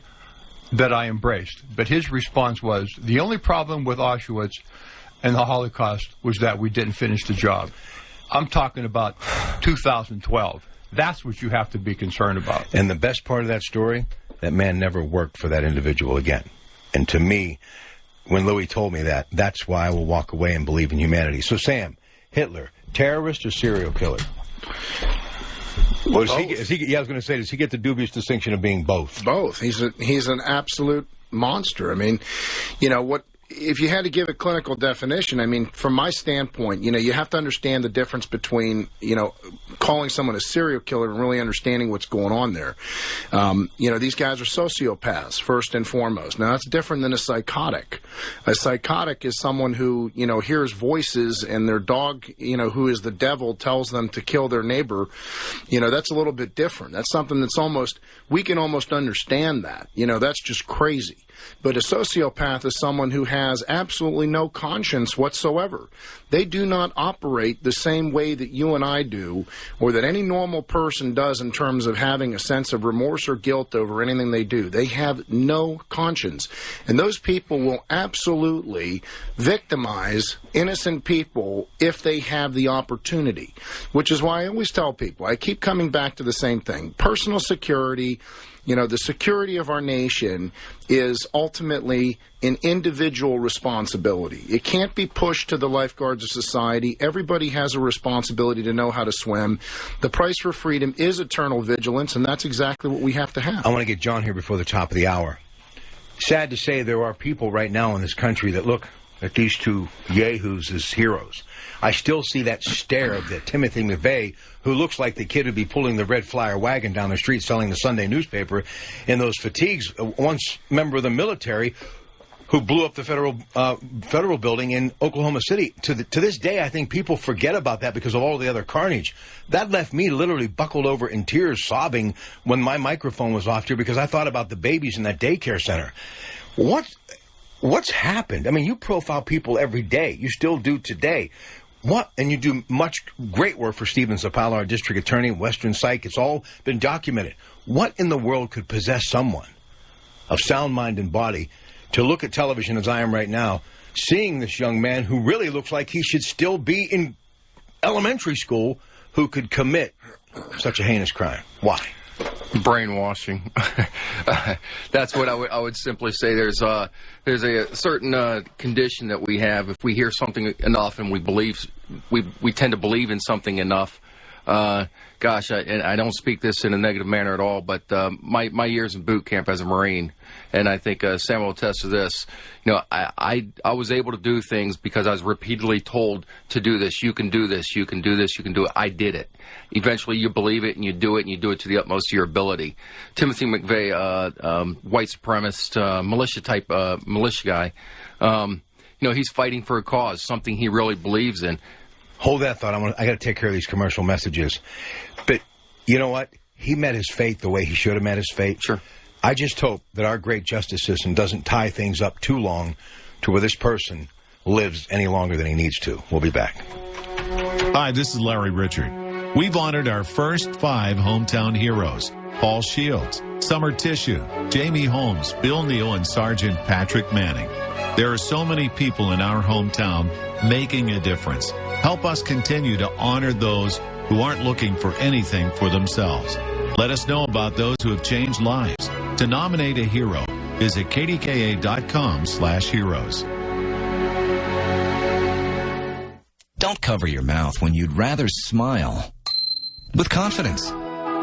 that I embraced. But his response was, the only problem with Auschwitz and the Holocaust was that we didn't finish the job. I'm talking about 2012. That's what you have to be concerned about. And the best part of that story, that man never worked for that individual again. And to me, when Louis told me that, that's why I will walk away and believe in humanity. So, Sam, Hitler, terrorist or serial killer? Well, I was going to say, does he get the dubious distinction of being both? Both. He's an absolute monster. I mean, if you had to give a clinical definition, I mean, from my standpoint, you have to understand the difference between, calling someone a serial killer and really understanding what's going on there. These guys are sociopaths, first and foremost. Now, that's different than a psychotic. A psychotic is someone who, hears voices and their dog, who is the devil, tells them to kill their neighbor. That's a little bit different. That's something that's we can almost understand that. That's just crazy. But a sociopath is someone who has absolutely no conscience whatsoever. They do not operate the same way that you and I do, or that any normal person does in terms of having a sense of remorse or guilt over anything they do. They have no conscience. And those people will absolutely victimize innocent people if they have the opportunity, which is why I always tell people, I keep coming back to the same thing. Personal security, the security of our nation is ultimately an individual responsibility. It can't be pushed to the lifeguards of society. Everybody has a responsibility to know how to swim. The price for freedom is eternal vigilance, and that's exactly what we have to have. I want to get John here before the top of the hour. Sad to say there are people right now in this country that look at these two yahoos as heroes. I still see that stare of the Timothy McVeigh, who looks like the kid who'd be pulling the red flyer wagon down the street selling the Sunday newspaper in those fatigues, once member of the military who blew up the federal building in Oklahoma City. To this day, I think people forget about that because of all the other carnage. That left me literally buckled over in tears, sobbing when my microphone was off here because I thought about the babies in that daycare center. What's happened? I mean, you profile people every day. You still do today. And you do much great work for Stephen Zapala, our district attorney, Western Psych. It's all been documented. What in the world could possess someone of sound mind and body to look at television as I am right now, seeing this young man who really looks like he should still be in elementary school, who could commit such a heinous crime? Why? Brainwashing. That's what I would simply say. There's a certain condition that we have. If we hear something enough and we tend to believe in something enough. Gosh, I don't speak this in a negative manner at all, but my years in boot camp as a Marine, and I think Sam will attest to this, I was able to do things because I was repeatedly told to do this. You can do this. You can do this. You can do it. I did it. Eventually, you believe it, and you do it to the utmost of your ability. Timothy McVeigh, white supremacist, militia-type militia guy, he's fighting for a cause, something he really believes in. Hold that thought. I got to take care of these commercial messages. But you know what? He met his fate the way he should have met his fate. Sure. I just hope that our great justice system doesn't tie things up too long to where this person lives any longer than he needs to. We'll be back. Hi, this is Larry Richard. We've honored our first 5 hometown heroes: Paul Shields, Summer Tissue, Jamie Holmes, Bill Neal, and Sergeant Patrick Manning. There are so many people in our hometown making a difference. Help us continue to honor those who aren't looking for anything for themselves. Let us know about those who have changed lives. To nominate a hero, visit kdka.com/heroes. Don't cover your mouth when you'd rather smile with confidence.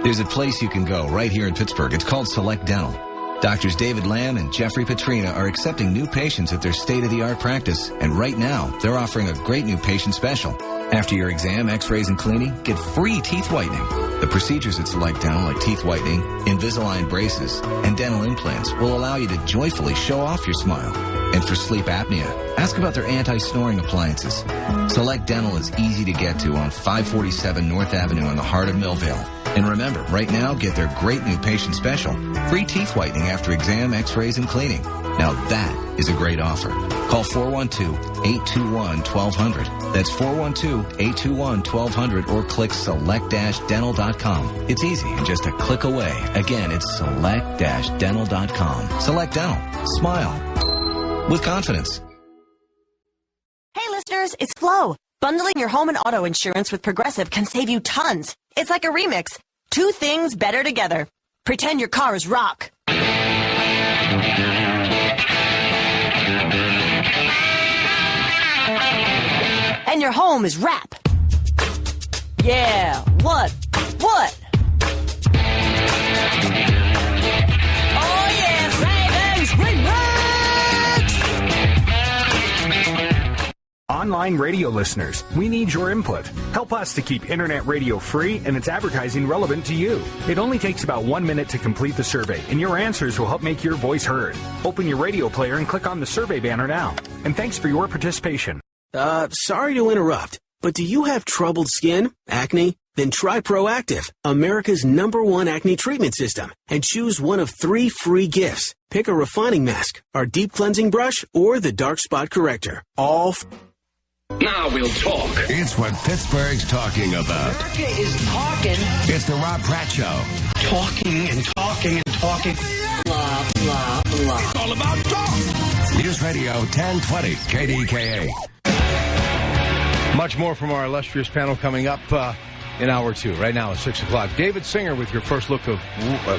There's a place you can go right here in Pittsburgh. It's called Select Dental. Doctors David Lamb and Jeffrey Petrina are accepting new patients at their state-of-the-art practice, and right now, they're offering a great new patient special. After your exam, x-rays, and cleaning, get free teeth whitening. The procedures at Select Dental, like teeth whitening, Invisalign braces, and dental implants, will allow you to joyfully show off your smile. And for sleep apnea, ask about their anti-snoring appliances. Select Dental is easy to get to on 547 North Avenue in the heart of Millvale. And remember, right now, get their great new patient special, free teeth whitening after exam, x-rays, and cleaning. Now that is a great offer. Call 412-821-1200. That's 412-821-1200 or click select-dental.com. It's easy and just a click away. Again, it's select-dental.com. Select Dental. Smile with confidence. Hey listeners, it's Flo. Bundling your home and auto insurance with Progressive can save you tons. It's like a remix. 2 things better together. Pretend your car is rock. And your home is rap. Yeah, what? Oh yeah, savings remix! Online radio listeners, we need your input. Help us to keep internet radio free and its advertising relevant to you. It only takes about 1 minute to complete the survey, and your answers will help make your voice heard. Open your radio player and click on the survey banner now. And thanks for your participation. Sorry to interrupt, but do you have troubled skin, acne? Then try Proactive, America's #1 acne treatment system, and choose one of 3 free gifts. Pick a refining mask, our deep cleansing brush, or the dark spot corrector. Now we'll talk. It's what Pittsburgh's talking about. America is talking. It's the Rob Pratte Show. Talking and talking and talking. Blah, blah, blah. It's all about talk. News Radio 1020 KDKA. Much more from our illustrious panel coming up in hour 2. Right now at 6 o'clock. David Singer with your first look of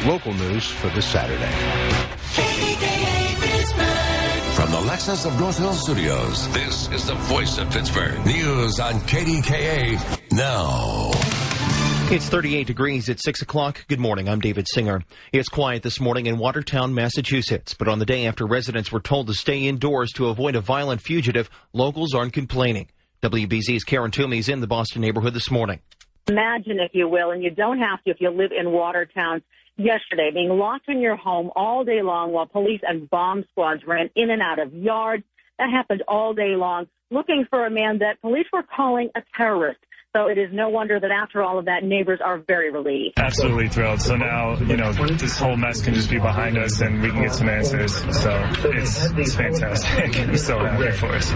local news for this Saturday. KDKA Pittsburgh. From the Lexus of North Hills Studios, this is the voice of Pittsburgh. News on KDKA now. It's 38 degrees at 6 o'clock. Good morning. I'm David Singer. It's quiet this morning in Watertown, Massachusetts. But on the day after residents were told to stay indoors to avoid a violent fugitive, locals aren't complaining. WBZ's Karen Toomey is in the Boston neighborhood this morning. Imagine, if you will, and you don't have to if you live in Watertown, yesterday being locked in your home all day long while police and bomb squads ran in and out of yards. That happened all day long, looking for a man that police were calling a terrorist. So it is no wonder that after all of that, neighbors are very relieved. Absolutely thrilled. So now, this whole mess can just be behind us and we can get some answers. So it's fantastic. I'm so happy for us.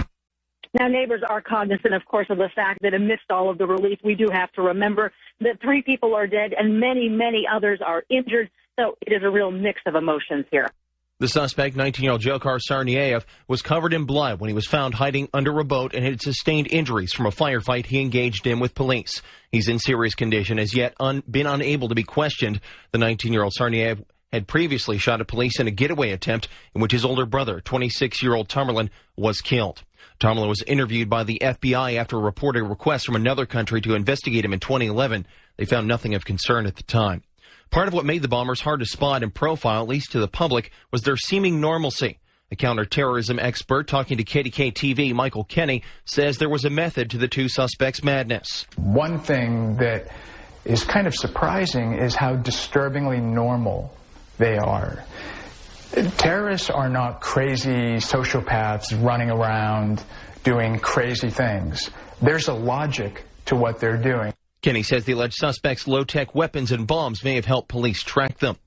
Now, neighbors are cognizant, of course, of the fact that amidst all of the relief, we do have to remember that 3 people are dead and many, many others are injured. So it is a real mix of emotions here. The suspect, 19-year-old Dzhokhar Tsarnaev, was covered in blood when he was found hiding under a boat and had sustained injuries from a firefight he engaged in with police. He's in serious condition, as yet been unable to be questioned. The 19-year-old Tsarnaev had previously shot at police in a getaway attempt in which his older brother, 26-year-old Tamerlan, was killed. Tamerlan was interviewed by the FBI after a reported request from another country to investigate him in 2011. They found nothing of concern at the time. Part of what made the bombers hard to spot and profile, at least to the public, was their seeming normalcy. A counterterrorism expert talking to KDKA TV, Michael Kenny, says there was a method to the 2 suspects' madness. One thing that is kind of surprising is how disturbingly normal they are. Terrorists are not crazy sociopaths running around doing crazy things. There's a logic to what they're doing. Kenny says the alleged suspects' low-tech weapons and bombs may have helped police track them.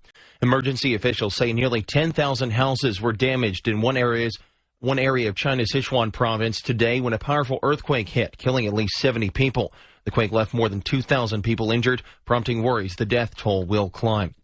Emergency officials say nearly 10,000 houses were damaged in one area of China's Sichuan province today when a powerful earthquake hit, killing at least 70 people. The quake left more than 2,000 people injured, prompting worries the death toll will climb.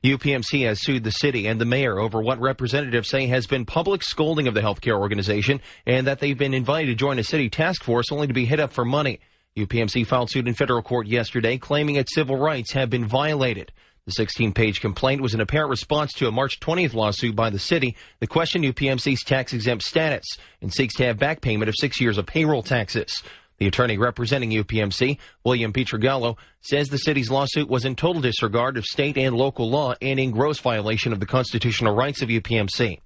UPMC has sued the city and the mayor over what representatives say has been public scolding of the healthcare organization and that they've been invited to join a city task force only to be hit up for money. UPMC filed suit in federal court yesterday, claiming its civil rights have been violated. The 16-page complaint was an apparent response to a March 20th lawsuit by the city that questioned UPMC's tax-exempt status and seeks to have back payment of 6 years of payroll taxes. The attorney representing UPMC, William Pietragallo, says the city's lawsuit was in total disregard of state and local law and in gross violation of the constitutional rights of UPMC.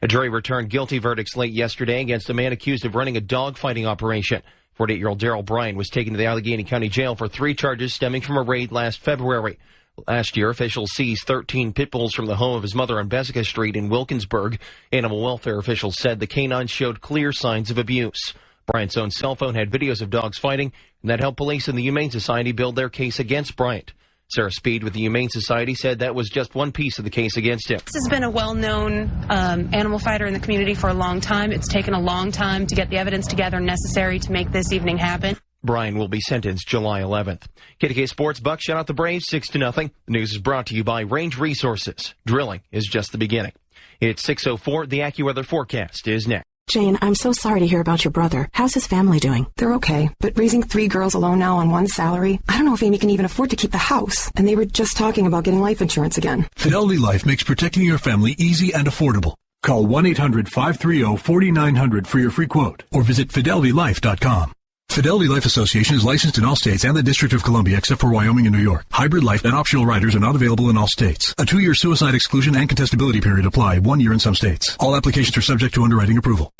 A jury returned guilty verdicts late yesterday against a man accused of running a dogfighting operation. 48-year-old Darrell Bryan was taken to the Allegheny County Jail for 3 charges stemming from a raid last February. Last year, officials seized 13 pit bulls from the home of his mother on Bessica Street in Wilkinsburg. Animal welfare officials said the canines showed clear signs of abuse. Bryant's own cell phone had videos of dogs fighting, and that helped police and the Humane Society build their case against Bryant. Sarah Speed with the Humane Society said that was just one piece of the case against him. This has been a well-known animal fighter in the community for a long time. It's taken a long time to get the evidence together necessary to make this evening happen. Bryan will be sentenced July 11th. KDKA Sports, Bucks shut out the Braves 6-0. The news is brought to you by Range Resources. Drilling is just the beginning. It's 6:04. The AccuWeather forecast is next. Jane, I'm so sorry to hear about your brother. How's his family doing? They're okay, but raising 3 girls alone now on one salary, I don't know if Amy can even afford to keep the house. And they were just talking about getting life insurance again. Fidelity Life makes protecting your family easy and affordable. Call 1-800-530-4900 for your free quote or visit fidelitylife.com. Fidelity Life Association is licensed in all states and the District of Columbia except for Wyoming and New York. Hybrid life and optional riders are not available in all states. A 2-year suicide exclusion and contestability period apply, 1 year in some states. All applications are subject to underwriting approval.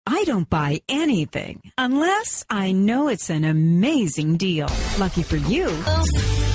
I don't buy anything unless I know it's an amazing deal. Lucky for you.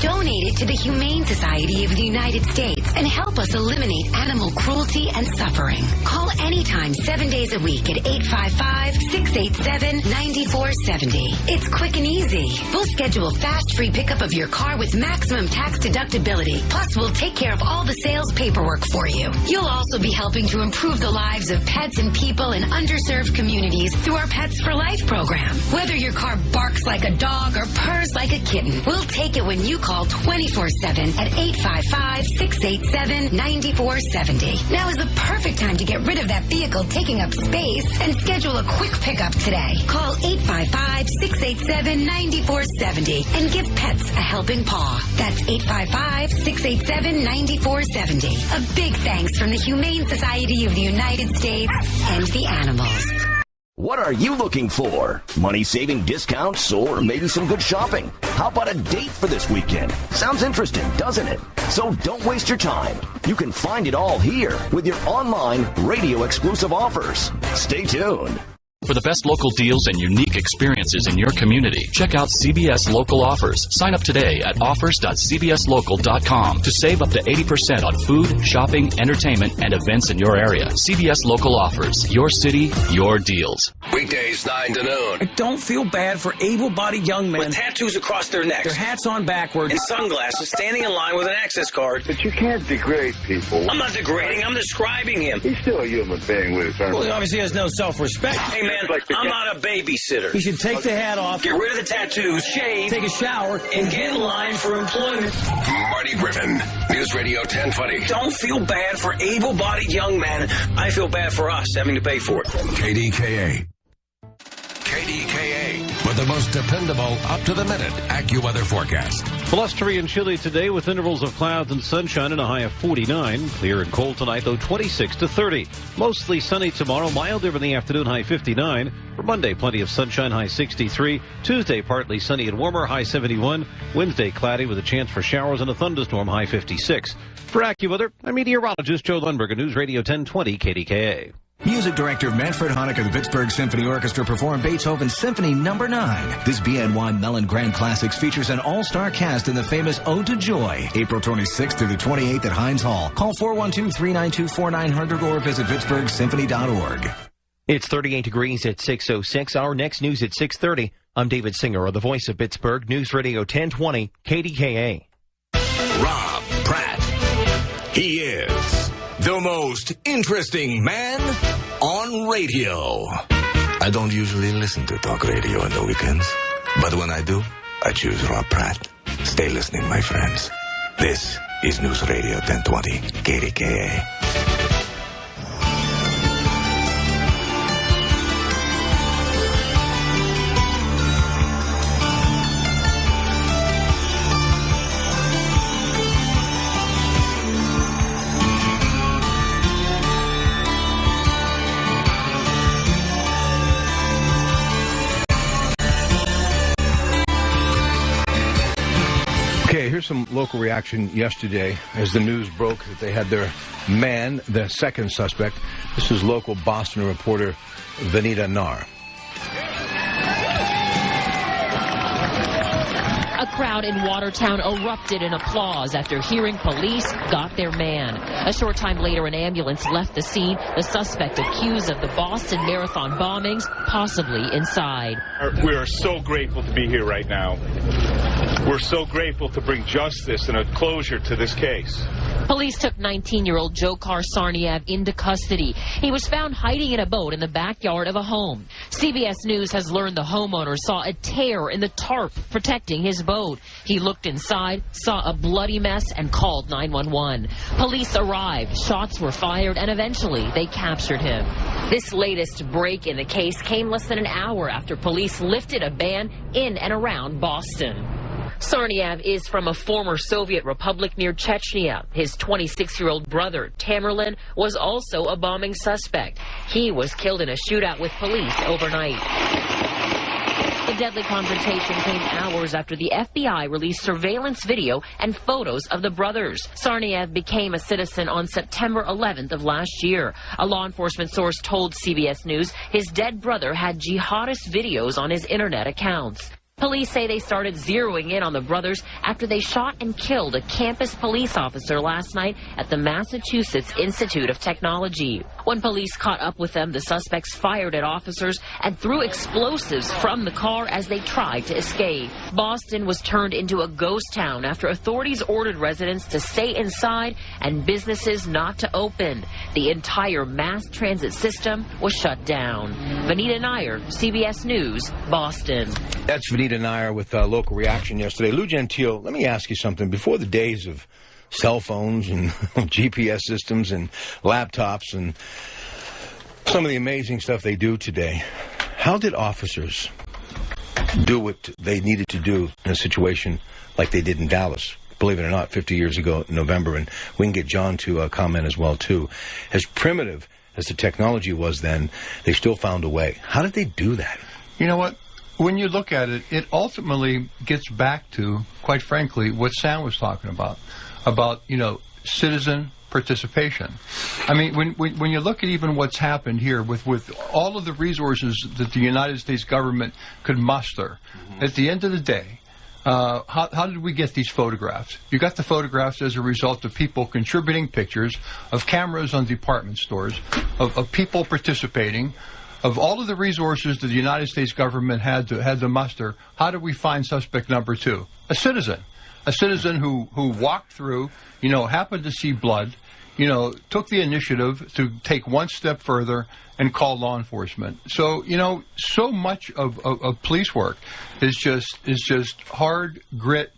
Donate it to the Humane Society of the United States and help us eliminate animal cruelty and suffering. Call anytime, 7 days a week at 855-687-9470. It's quick and easy. We'll schedule fast free pickup of your car with maximum tax deductibility. Plus, we'll take care of all the sales paperwork for you. You'll also be helping to improve the lives of pets and people in underserved communities through our Pets for Life program. Whether your car barks like a dog or purrs like a kitten, we'll take it when you call 24/7 at 855-687-9470. Now is the perfect time to get rid of that vehicle taking up space and schedule a quick pickup today. Call 855-687-9470 and give pets a helping paw. That's 855-687-9470. A big thanks from the Humane Society of the United States and the animals. What are you looking for? Money-saving discounts or maybe some good shopping? How about a date for this weekend? Sounds interesting, doesn't it? So don't waste your time. You can find it all here with your online radio-exclusive offers. Stay tuned. For the best local deals and unique experiences in your community, check out CBS Local Offers. Sign up today at offers.cbslocal.com to save up to 80% on food, shopping, entertainment, and events in your area. CBS Local Offers. Your city, your deals. Weekdays 9 to noon. I don't feel bad for able-bodied young men with tattoos across their necks, their hats on backwards, and sunglasses standing in line with an access card. But you can't degrade people. I'm not degrading, I'm describing him. He's still a human being with his own. Well, he obviously has no self-respect. Hey, man, I'm not a babysitter. He should take the hat off, get rid of the tattoos, shave, take a shower, and get in line for employment. Marty Griffin, News Radio 1020. Don't feel bad for able-bodied young men. I feel bad for us having to pay for it. KDKA. KDKA, with the most dependable, up-to-the-minute AccuWeather forecast. Blustery and chilly today with intervals of clouds and sunshine and a high of 49. Clear and cold tonight, though, 26 to 30. Mostly sunny tomorrow, milder in the afternoon, high 59. For Monday, plenty of sunshine, high 63. Tuesday, partly sunny and warmer, high 71. Wednesday, cloudy with a chance for showers and a thunderstorm, high 56. For AccuWeather, I'm meteorologist Joe Lundberg, News Radio 1020 KDKA. Music director Manfred Honecker of the Pittsburgh Symphony Orchestra performed Beethoven's Symphony No. 9. This BNY Mellon Grand Classics features an all-star cast in the famous Ode to Joy, April 26th through the 28th at Heinz Hall. Call 412-392-4900 or visit pittsburghsymphony.org. It's 38 degrees at 6:06. Our next news at 6:30. I'm David Singer of the Voice of Pittsburgh, News Radio 1020 KDKA. Rob Pratte. He is the most interesting man on radio. I don't usually listen to talk radio on the weekends, but when I do, I choose Rob Pratte. Stay listening, my friends. This is News Radio 1020 KDKA. Okay, here's some local reaction yesterday as the news broke that they had their man, the second suspect. This is local Boston reporter Vanita Nar. A crowd in Watertown erupted in applause after hearing police got their man. A short time later, an ambulance left the scene, the suspect accused of the Boston Marathon bombings possibly inside. We are so grateful to be here right now. We're so grateful to bring justice and a closure to this case. Police took 19-year-old Dzhokhar Sarniev into custody. He was found hiding in a boat in the backyard of a home. CBS News has learned the homeowner saw a tear in the tarp protecting his boat. He looked inside, saw a bloody mess, and called 911. Police arrived, shots were fired, and eventually they captured him. This latest break in the case came less than an hour after police lifted a ban in and around Boston. Sarniev is from a former Soviet republic near Chechnya. His 26-year-old brother, Tamerlan, was also a bombing suspect. He was killed in a shootout with police overnight. The deadly confrontation came hours after the FBI released surveillance video and photos of the brothers. Sarniev became a citizen on September 11th of last year. A law enforcement source told CBS News his dead brother had jihadist videos on his internet accounts. Police say they started zeroing in on the brothers after they shot and killed a campus police officer last night at the Massachusetts Institute of Technology. When police caught up with them, the suspects fired at officers and threw explosives from the car as they tried to escape. Boston was turned into a ghost town after authorities ordered residents to stay inside and businesses not to open. The entire mass transit system was shut down. Vanita Nair, CBS News, Boston. That's Vanita Nair with local reaction yesterday. Lou Gentile, let me ask you something. Before the days of cell phones and GPS systems and laptops and some of the amazing stuff they do today, how did officers do what they needed to do in a situation like they did in Dallas? Believe it or not, 50 years ago in November, and we can get John to comment as well, too. As primitive as the technology was then, they still found a way. How did they do that? You know what? When you look at it, it ultimately gets back to, quite frankly, what Sam was talking about, citizen participation. I mean, when you look at even what's happened here with all of the resources that the United States government could muster, at the end of the day, how did we get these photographs? You got the photographs as a result of people contributing pictures, of cameras on department stores, of people participating, of all of the resources that the United States government had to muster. How did we find suspect number 2? A citizen who walked through, happened to see blood, took the initiative to take one step further and call law enforcement. So, so much of police work is just hard grit,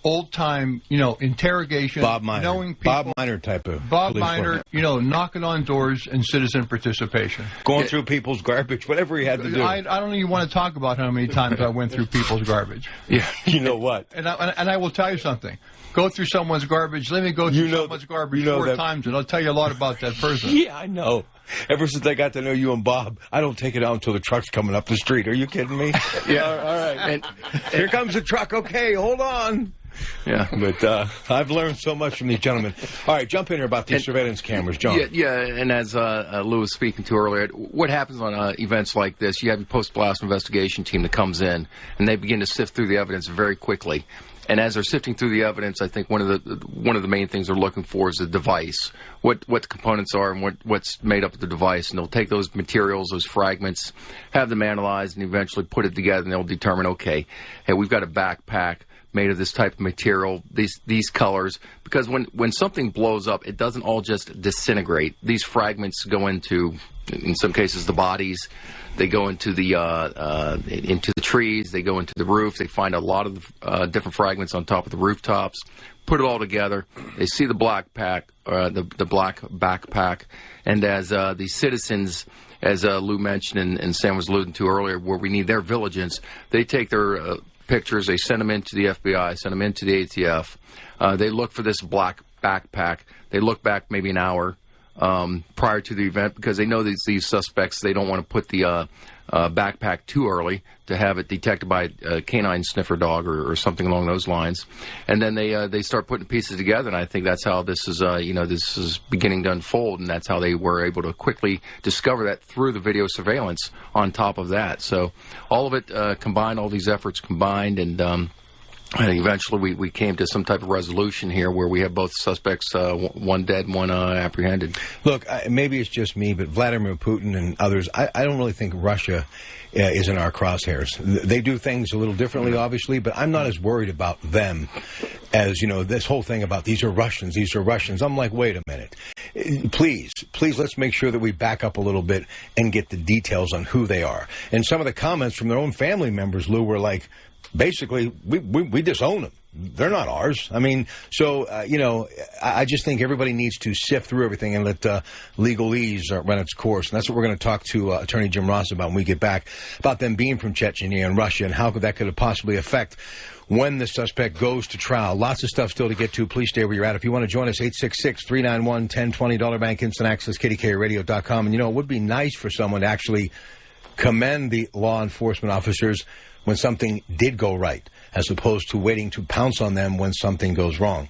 old time, interrogation, Bob Miner. knowing people. Bob Miner type of Bob police Miner, work. Knocking on doors and citizen participation. Going through people's garbage, whatever he had to do. I don't even want to talk about how many times I went through people's garbage. Yeah, you know what? And I will tell you something. Go through someone's garbage. Let me go through someone's garbage 4 times, and I'll tell you a lot about that person. Yeah, I know. Ever since I got to know you and Bob, I don't take it out until the truck's coming up the street. Are you kidding me? Yeah. All right. And here comes the truck. Okay, hold on. Yeah. But I've learned so much from these gentlemen. All right, jump in here about these surveillance cameras, John. Yeah, and as Lou was speaking to earlier, what happens on events like this, you have your post-blast investigation team that comes in, and they begin to sift through the evidence very quickly. And as they're sifting through the evidence, I think one of the main things they're looking for is the device, what the components are and what's made up of the device. And they'll take those materials, those fragments, have them analyzed, and eventually put it together, and they'll determine, okay, hey, we've got a backpack made of this type of material, these colors, because when something blows up, it doesn't all just disintegrate. These fragments go into, in some cases, the bodies. They go into the trees. They go into the roof. They find a lot of different fragments on top of the rooftops. Put it all together. They see the black backpack, and as the citizens, as Lou mentioned and Sam was alluding to earlier, where we need their vigilance, they take their pictures. They send them into the FBI, send them into the ATF. They look for this black backpack. They look back maybe an hour prior to the event, because they know these suspects, they don't want to put the backpack too early to have it detected by a canine sniffer dog or something along those lines. And then they start putting pieces together, and I think that's how this is this is beginning to unfold, and that's how they were able to quickly discover that through the video surveillance on top of that. So all of it combined, all these efforts combined, and eventually we came to some type of resolution here where we have both suspects, one dead, one apprehended. Look, maybe it's just me, but Vladimir Putin and others, I don't really think Russia is in our crosshairs. They do things a little differently, obviously, but I'm not as worried about them as, this whole thing about these are Russians, these are Russians. I'm like, wait a minute. Please, let's make sure that we back up a little bit and get the details on who they are. And some of the comments from their own family members, Lou, were like, basically, we disown them. They're not ours. I mean, so, I just think everybody needs to sift through everything and let legalese run its course. And that's what we're going to talk to Attorney Jim Ross about when we get back, about them being from Chechnya and Russia and how that could possibly affect when the suspect goes to trial. Lots of stuff still to get to. Please stay where you're at. If you want to join us, 866-391-1020, Bank Instant Access, KDKARadio.com. And, it would be nice for someone to actually commend the law enforcement officers when something did go right, as opposed to waiting to pounce on them when something goes wrong.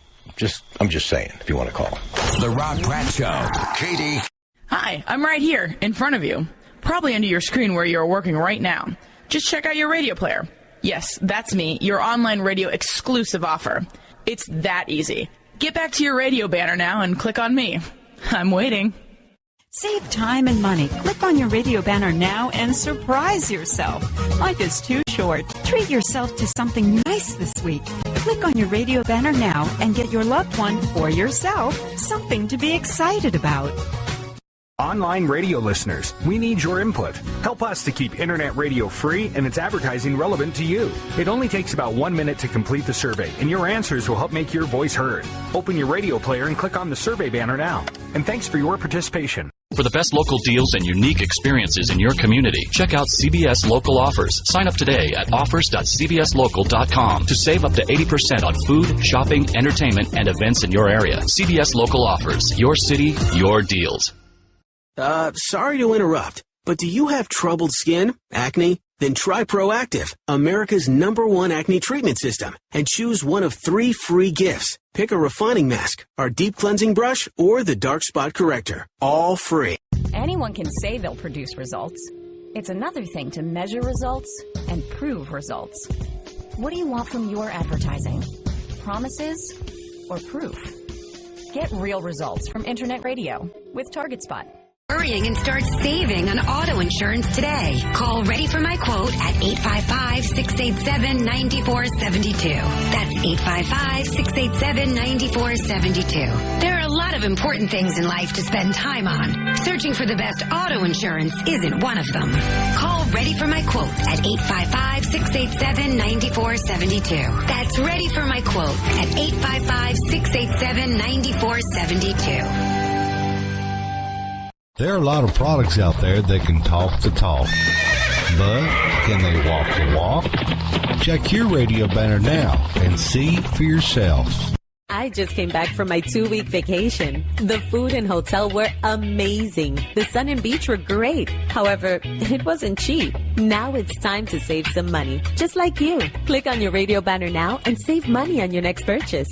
I'm just saying, if you want to call. The Rob Pratte Show. Katie. Hi, I'm right here, in front of you. Probably under your screen where you're working right now. Just check out your radio player. Yes, that's me, your online radio exclusive offer. It's that easy. Get back to your radio banner now and click on me. I'm waiting. Save time and money. Click on your radio banner now and surprise yourself. Life is too short. Treat yourself to something nice this week. Click on your radio banner now and get your loved one or yourself something to be excited about. Online radio listeners, we need your input. Help us to keep internet radio free and its advertising relevant to you. It only takes about 1 minute to complete the survey, and your answers will help make your voice heard. Open your radio player and click on the survey banner now. And thanks for your participation. For the best local deals and unique experiences in your community, check out CBS Local Offers. Sign up today at offers.cbslocal.com to save up to 80% on food, shopping, entertainment, and events in your area. CBS Local Offers. Your city, your deals. Sorry to interrupt, but do you have troubled skin, acne? Then try Proactive, America's #1 acne treatment system, and choose one of 3 free gifts. Pick a refining mask, our deep cleansing brush, or the dark spot corrector. All free. Anyone can say they'll produce results. It's another thing to measure results and prove results. What do you want from your advertising? Promises or proof? Get real results from Internet Radio with TargetSpot. Hurrying and start saving on auto insurance today. Call Ready for My Quote at 855-687-9472. That's 855-687-9472. There are a lot of important things in life to spend time on. Searching for the best auto insurance isn't one of them. Call Ready for My Quote at 855-687-9472. That's Ready for My Quote at 855-687-9472. There are a lot of products out there that can talk the talk, but can they walk the walk? Check your radio banner now and see for yourselves. I just came back from my 2-week vacation. The food and hotel were amazing. The sun and beach were great. However, it wasn't cheap. Now it's time to save some money, just like you. Click on your radio banner now and save money on your next purchase.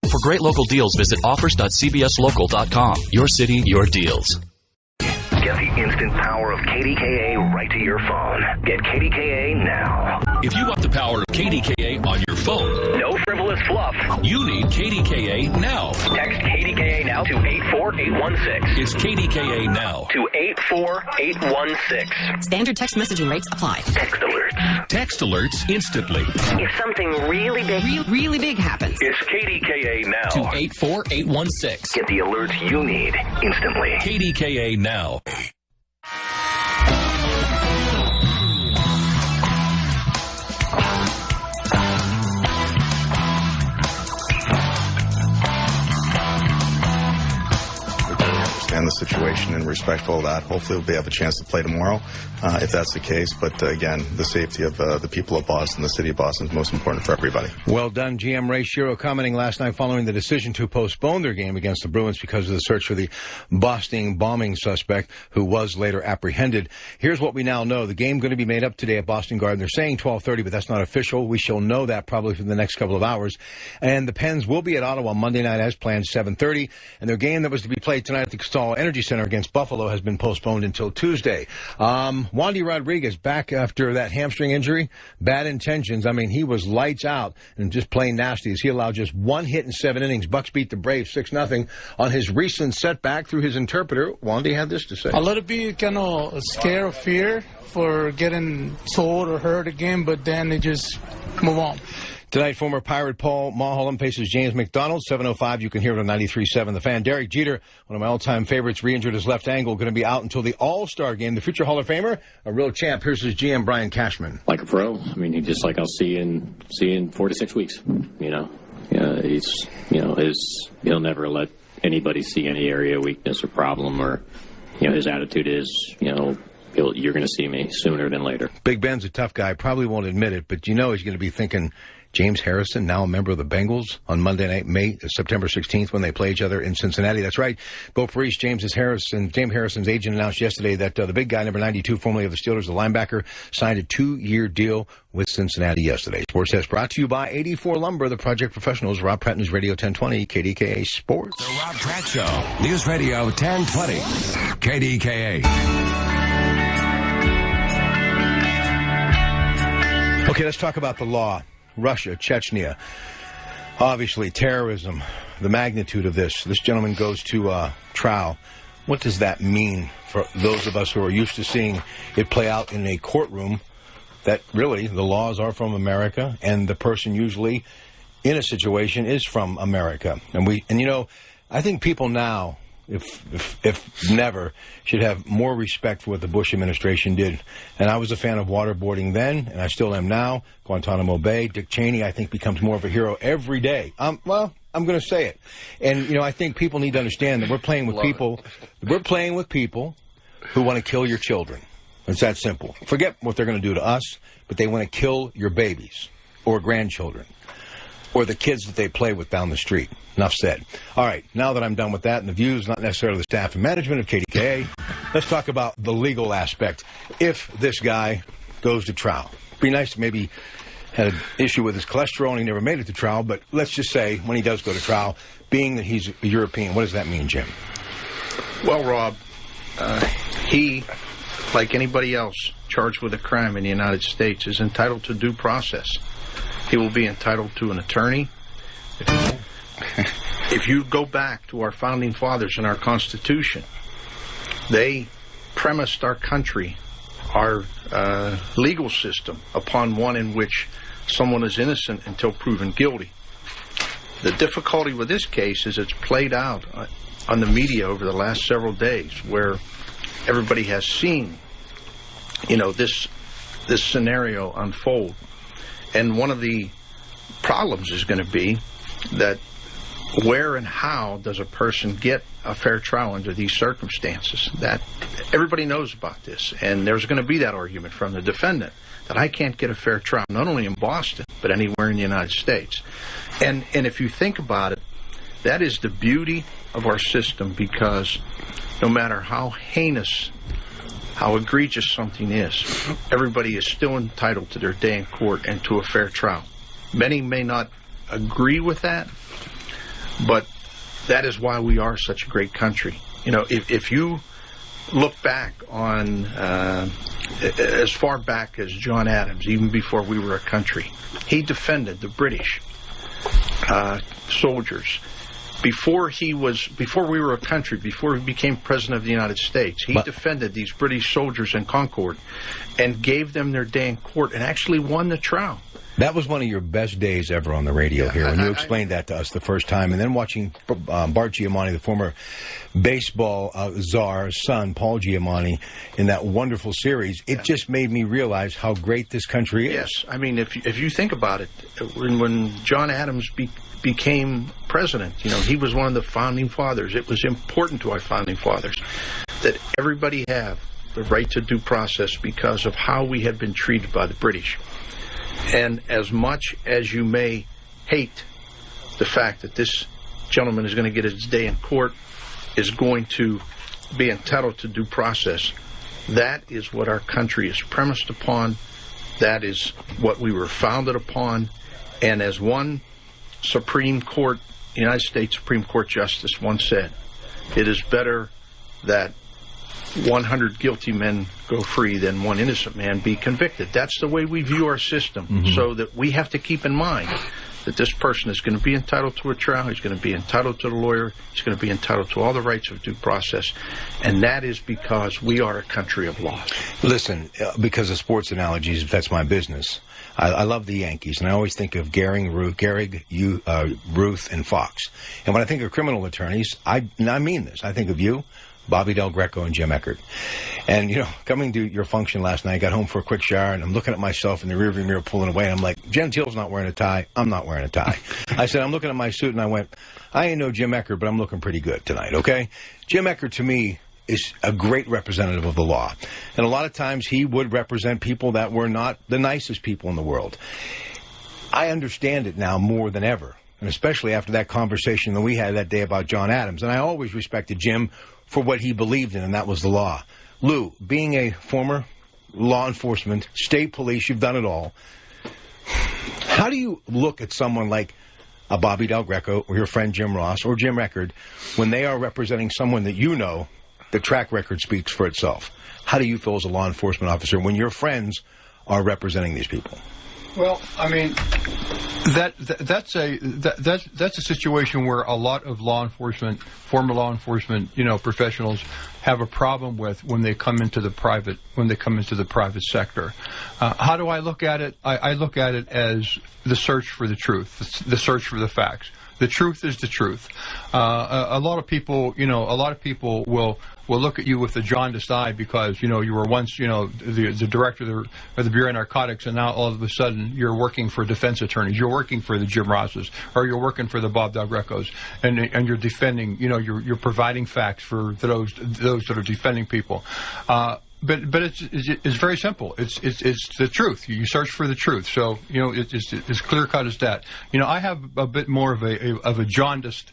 For great local deals, visit offers.cbslocal.com. Your city, your deals. Get the instant power of KDKA right to your phone. Get KDKA now. If you want the power of KDKA on your phone, No frivolous fluff. you need KDKA now. Text KDKA now to 84816. It's KDKA now. To 84816. Standard text messaging rates apply. Text alerts. Text alerts instantly. If something really big, really big happens. it's KDKA now. To 84816. Get the alerts you need instantly. KDKA now. understand the situation and respectful of that. Hopefully we'll have a chance to play tomorrow, if that's the case. But again, the safety of the people of Boston, the city of Boston, is most important for everybody. Well done, GM Ray Shero, commenting last night following the decision to postpone their game against the Bruins because of the search for the Boston bombing suspect who was later apprehended. Here's what we now know. The game going to be made up today at Boston Garden. They're saying 12:30, but that's not official. We shall know that probably for the next couple of hours. And the Pens will be at Ottawa Monday night as planned, 7:30. And their game that was to be played tonight at the Cristal Energy Center against Buffalo has been postponed until Tuesday. Wandy Rodriguez back after that hamstring injury. Bad intentions. I mean, he was lights out and just plain nasty as he allowed just one hit in 7 innings. Bucks beat the Braves 6-0 on his recent setback. Through his interpreter, Wandy had this to say. A little bit kind of scare or fear for getting told or hurt again, but then they just move on. Tonight, former Pirate Paul Mulholland faces James McDonald, 7:05. You can hear it on 93.7 The Fan. Derek Jeter, one of my all-time favorites, re-injured his left ankle, going to be out until the All-Star game. The future Hall of Famer, a real champ. Here's his GM, Brian Cashman. Like a pro. I mean, he just like I'll see in 4 to 6 weeks. He'll never let anybody see any area of weakness or problem, or his attitude is you're going to see me sooner than later. Big Ben's a tough guy. Probably won't admit it, but you know he's going to be thinking, James Harrison, now a member of the Bengals, on Monday night, September 16th, when they play each other in Cincinnati. That's right. Bill Parrish, James Harrison's agent, announced yesterday that the big guy, number 92, formerly of the Steelers, the linebacker, signed a 2-year deal with Cincinnati yesterday. Sports Desk brought to you by 84 Lumber, the project professionals. Rob Pratte, News Radio 1020, KDKA Sports. The Rob Pratte Show, News Radio 1020, KDKA. Okay, let's talk about the law. Russia, Chechnya, obviously terrorism, the magnitude of this. This gentleman goes to trial. What does that mean for those of us who are used to seeing it play out in a courtroom, that really the laws are from America and the person usually in a situation is from America? And you know, I think people now, if never, should have more respect for what the Bush administration did. And I was a fan of waterboarding then, and I still am now. Guantanamo Bay, Dick Cheney, I think, becomes more of a hero every day. Well, I'm going to say it. And, you know, I think people need to understand that we're playing with people. We're playing with people who want to kill your children. It's that simple. Forget what they're going to do to us, but they want to kill your babies or grandchildren or the kids that they play with down the street. Enough said. All right, now that I'm done with that, and the views, not necessarily the staff and management of KDKA, let's talk about the legal aspect. If this guy goes to trial, it'd be nice to maybe had an issue with his cholesterol and he never made it to trial, but let's just say when he does go to trial, being that he's a European, what does that mean, Jim? Well, Rob, he, like anybody else charged with a crime in the United States, is entitled to due process. He will be entitled to an attorney. If you go back to our founding fathers and our Constitution, they premised our country, our legal system, upon one in which someone is innocent until proven guilty. The difficulty with this case is it's played out on the media over the last several days, where everybody has seen, you know, this scenario unfold. And one of the problems is going to be that where and how does a person get a fair trial under these circumstances? That everybody knows about this, and there's going to be that argument from the defendant that I can't get a fair trial, not only in Boston, but anywhere in the United States. And if you think about it, that is the beauty of our system, because no matter how heinous, how egregious something is, everybody is still entitled to their day in court and to a fair trial. Many may not agree with that, but that is why we are such a great country. You know, if you look back on as far back as John Adams, even before we were a country, he defended the British soldiers. Before we were a country, before he became president of the United States, he defended these British soldiers in Concord and gave them their day in court and actually won the trial. That was one of your best days ever on the radio here, when you explained that to us the first time. And then watching Bart Giamatti, the former baseball czar's son, Paul Giamatti, in that wonderful series, it just made me realize how great this country is. Yes, I mean, if you think about it, when John Adams became president, you know, he was one of the founding fathers. It was important to our founding fathers that everybody have the right to due process because of how we had been treated by the British. And as much as you may hate the fact that this gentleman is going to get his day in court, is going to be entitled to due process, that is what our country is premised upon. That is what we were founded upon. And as one Supreme Court, United States Supreme Court Justice once said, it is better that 100 guilty men go free than one innocent man be convicted. That's the way we view our system. So that we have to keep in mind that this person is going to be entitled to a trial, he's going to be entitled to the lawyer, he's going to be entitled to all the rights of due process, and that is because we are a country of law. Listen, because of sports analogies, that's my business. I love the Yankees, and I always think of Gehrig, Ruth, and Fox. And when I think of criminal attorneys, I mean this. I think of you, Bobby Del Greco, and Jim Eckert. And, you know, coming to your function last night, I got home for a quick shower, and I'm looking at myself in the rearview mirror pulling away, and I'm like, Gentile's not wearing a tie. I'm not wearing a tie. I said, I'm looking at my suit, and I went, I ain't no Jim Eckert, but I'm looking pretty good tonight, okay? Jim Eckert, to me, is a great representative of the law. And a lot of times he would represent people that were not the nicest people in the world. I understand it now more than ever, and especially after that conversation that we had that day about John Adams. And I always respected Jim for what he believed in, and that was the law. Lou, being a former law enforcement, state police, you've done it all. How do you look at someone like a Bobby Del Greco or your friend Jim Ross or Jim Eckerd when they are representing someone that you know the track record speaks for itself? How do you feel as a law enforcement officer when your friends are representing these people? Well, I mean, that's a situation where a lot of law enforcement, former law enforcement, professionals have a problem with when they come into the private sector. How do I look at it? I look at it as the search for the truth, the search for the facts. The truth is the truth. A lot of people will look at you with a jaundiced eye because, you were once, the director of the Bureau of Narcotics, and now all of a sudden you're working for defense attorneys. You're working for the Jim Rosses, or you're working for the Bob Del Grecos, and you're defending, you're providing facts for those that are defending people. But it's very simple. It's the truth. You search for the truth. So it's as clear cut as that. I have a bit more of a jaundiced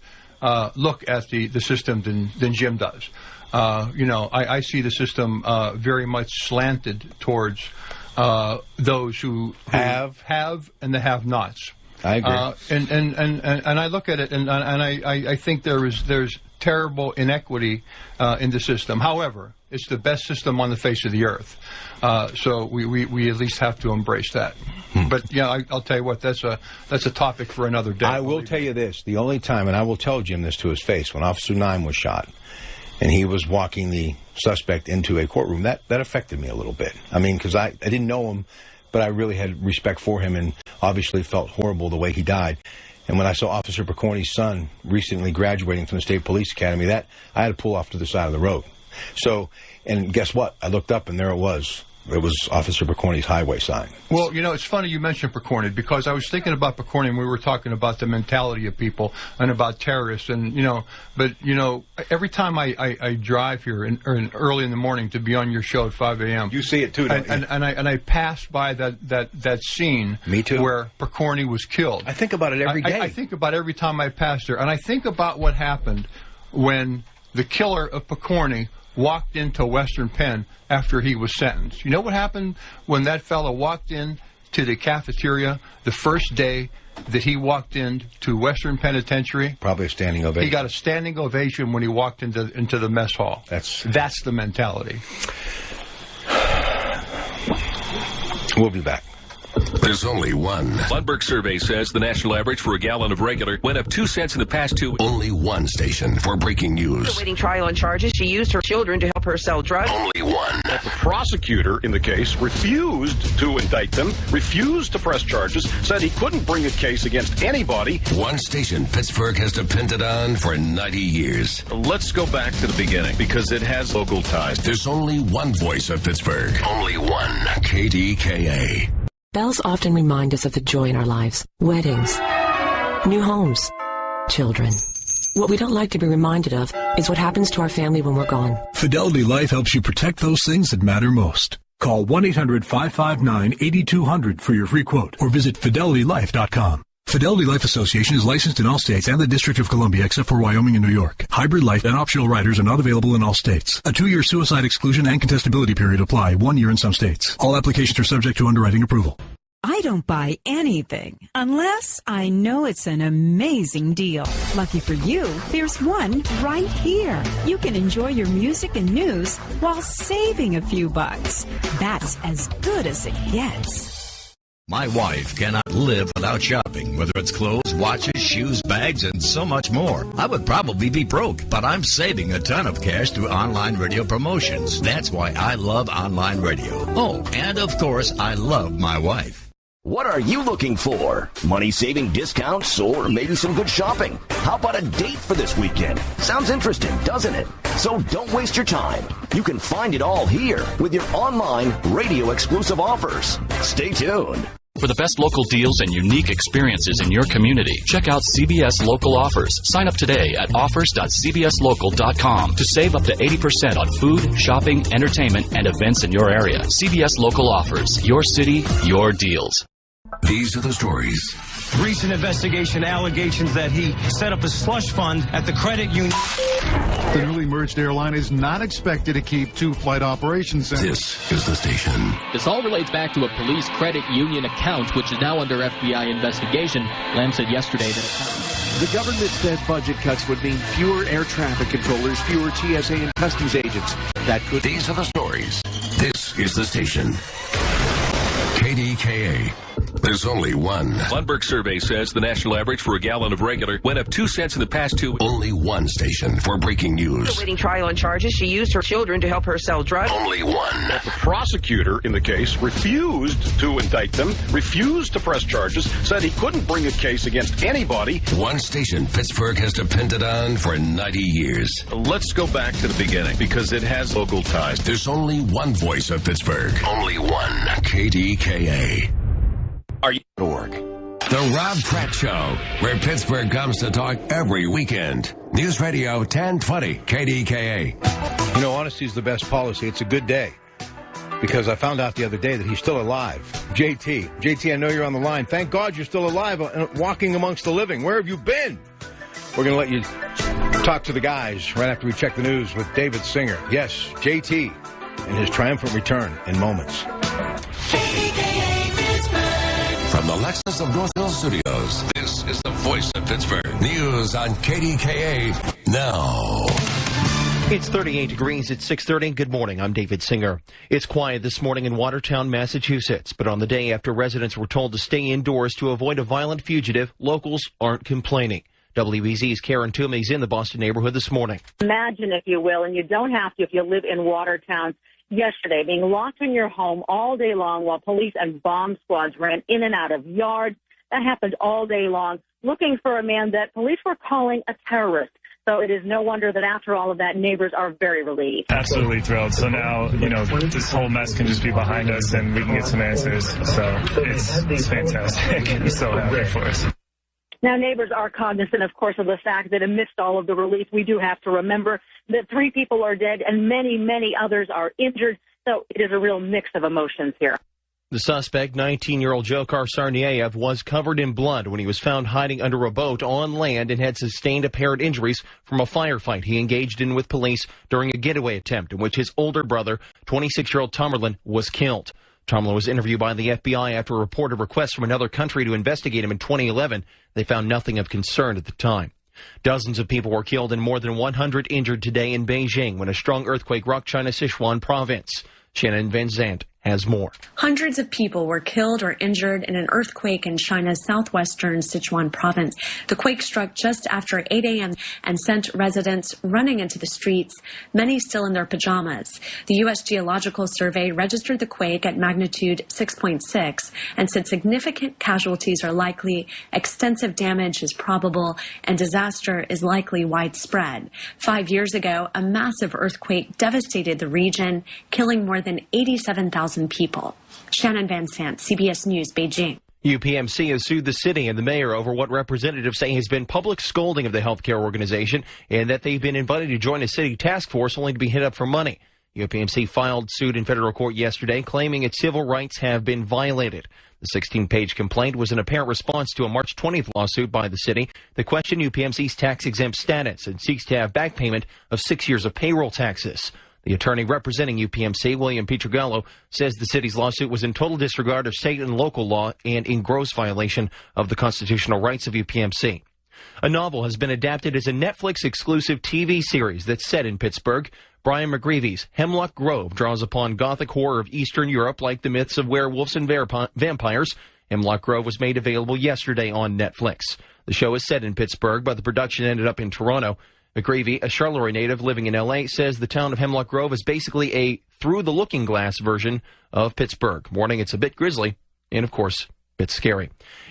look at the system than Jim does. I see the system very much slanted towards those who have and the have-nots. I agree. And I look at it and I think there's terrible inequity in the system. However, it's the best system on the face of the earth. So we at least have to embrace that. But I'll tell you what, that's a topic for another day. I will tell you this, the only time, and I will tell Jim this to his face, when Officer Nime was shot and he was walking the suspect into a courtroom, that affected me a little bit. I mean, because I didn't know him, but I really had respect for him and obviously felt horrible the way he died. And when I saw Officer Picorni's son recently graduating from the State Police Academy, I had to pull off to the side of the road. So, and guess what? I looked up and there it was. It was Officer Picorni's highway sign. Well, it's funny you mentioned Picorni because I was thinking about Picorni and we were talking about the mentality of people and about terrorists and, but every time I drive here early in the morning to be on your show at 5 a.m. You see it too, don't you? And I pass by that scene. Me too. Where Picorni was killed. I think about it every day. I think about every time I pass there. And I think about what happened when the killer of Picorni walked into Western Penn after he was sentenced. You know what happened when that fellow walked in to the cafeteria the first day that he walked into Western Penitentiary? Probably a standing ovation. He got a standing ovation when he walked into the mess hall. That's the mentality. We'll be back. There's only one. Lundberg survey says the national average for a gallon of regular went up 2 cents in the past 2 weeks. Only one station for breaking news. Awaiting trial on charges, she used her children to help her sell drugs. Only one. The prosecutor in the case refused to indict them, refused to press charges, said he couldn't bring a case against anybody. One station Pittsburgh has depended on for 90 years. Let's go back to the beginning because it has local ties. There's only one voice of Pittsburgh. Only one. KDKA. Bells often remind us of the joy in our lives. Weddings, new homes, children. What we don't like to be reminded of is what happens to our family when we're gone. Fidelity Life helps you protect those things that matter most. Call 1-800-559-8200 for your free quote or visit fidelitylife.com. Fidelity Life Association is licensed in all states and the District of Columbia except for Wyoming and New York. Hybrid life and optional riders are not available in all states. A 2-year suicide exclusion and contestability period apply, 1 year in some states. All applications are subject to underwriting approval. I don't buy anything unless I know it's an amazing deal. Lucky for you, there's one right here. You can enjoy your music and news while saving a few bucks. That's as good as it gets. My wife cannot live without shopping, whether it's clothes, watches, shoes, bags, and so much more. I would probably be broke, but I'm saving a ton of cash through online radio promotions. That's why I love online radio. Oh, and of course, I love my wife. What are you looking for? Money-saving discounts or maybe some good shopping? How about a date for this weekend? Sounds interesting, doesn't it? So don't waste your time. You can find it all here with your online radio exclusive offers. Stay tuned. For the best local deals and unique experiences in your community, check out CBS Local Offers. Sign up today at offers.cbslocal.com to save up to 80% on food, shopping, entertainment, and events in your area. CBS Local Offers. Your city, your deals. These are the stories. Recent investigation allegations that he set up a slush fund at the credit union. The newly merged airline is not expected to keep two flight operations. This is the station. This all relates back to a police credit union account, which is now under FBI investigation. Lamb said yesterday that the government said budget cuts would mean fewer air traffic controllers, fewer TSA and customs agents. That could. These are the stories. This is the station. KDKA. There's only one. Lundberg survey says the national average for a gallon of regular went up 2 cents in the past 2 weeks. Only one station for breaking news. Awaiting trial on charges she used her children to help her sell drugs. Only one. The prosecutor in the case refused to indict them, refused to press charges, said he couldn't bring a case against anybody. One station Pittsburgh has depended on for 90 years. Let's go back to the beginning because it has local ties. There's only one voice of Pittsburgh. Only one. KDKA. Are you .org. The Rob Pratte Show, where Pittsburgh comes to talk every weekend. News Radio 1020 KDKA. You know, honesty is the best policy. It's a good day because I found out the other day that he's still alive. JT, I know you're on the line. Thank God you're still alive and walking amongst the living. Where have you been? We're going to let you talk to the guys right after we check the news with David Singer. Yes, JT and his triumphant return in moments. From the Lexus of North Hills Studios, this is the voice of Pittsburgh. News on KDKA now. It's 38 degrees at 6:30. Good morning. I'm David Singer. It's quiet this morning in Watertown, Massachusetts. But on the day after residents were told to stay indoors to avoid a violent fugitive, locals aren't complaining. WBZ's Karen Toomey's in the Boston neighborhood this morning. Imagine, if you will, and you don't have to if you live in Watertown, yesterday being locked in your home all day long while police and bomb squads ran in and out of yards. That happened all day long, looking for a man that police were calling a terrorist. So it is no wonder that after all of that, neighbors are very relieved. Absolutely thrilled. So now, this whole mess can just be behind us and we can get some answers. So it's fantastic. I'm so happy for us. Now, neighbors are cognizant, of course, of the fact that amidst all of the relief, we do have to remember that 3 people are dead and many, many others are injured. So it is a real mix of emotions here. The suspect, 19-year-old Dzhokhar Tsarnaev, was covered in blood when he was found hiding under a boat on land and had sustained apparent injuries from a firefight he engaged in with police during a getaway attempt in which his older brother, 26-year-old Tamerlan, was killed. Tamerlan was interviewed by the FBI after a reported request from another country to investigate him in 2011. They found nothing of concern at the time. Dozens of people were killed and more than 100 injured today in Beijing when a strong earthquake rocked China's Sichuan province. Shannon Van Zandt has more. Hundreds of people were killed or injured in an earthquake in China's southwestern Sichuan province. The quake struck just after 8 a.m. and sent residents running into the streets, many still in their pajamas. The U.S. Geological Survey registered the quake at magnitude 6.6 and said significant casualties are likely, extensive damage is probable, and disaster is likely widespread. 5 years ago, a massive earthquake devastated the region, killing more than 87,000 people. Shannon Van Sant, CBS News, Beijing. UPMC has sued the city and the mayor over what representatives say has been public scolding of the healthcare organization and that they've been invited to join a city task force only to be hit up for money. UPMC filed suit in federal court yesterday claiming its civil rights have been violated. The 16-page complaint was an apparent response to a March 20th lawsuit by the city that questioned UPMC's tax-exempt status and seeks to have back payment of 6 years of payroll taxes. The attorney representing UPMC, William Pietrogallo, says the city's lawsuit was in total disregard of state and local law and in gross violation of the constitutional rights of UPMC. A novel has been adapted as a Netflix-exclusive TV series that's set in Pittsburgh. Brian McGreevy's Hemlock Grove draws upon Gothic horror of Eastern Europe like the myths of werewolves and vampires. Hemlock Grove was made available yesterday on Netflix. The show is set in Pittsburgh, but the production ended up in Toronto. McGreevy, a Charleroi native living in L.A., says the town of Hemlock Grove is basically a through-the-looking-glass version of Pittsburgh. Warning, it's a bit grisly and, of course, a bit scary.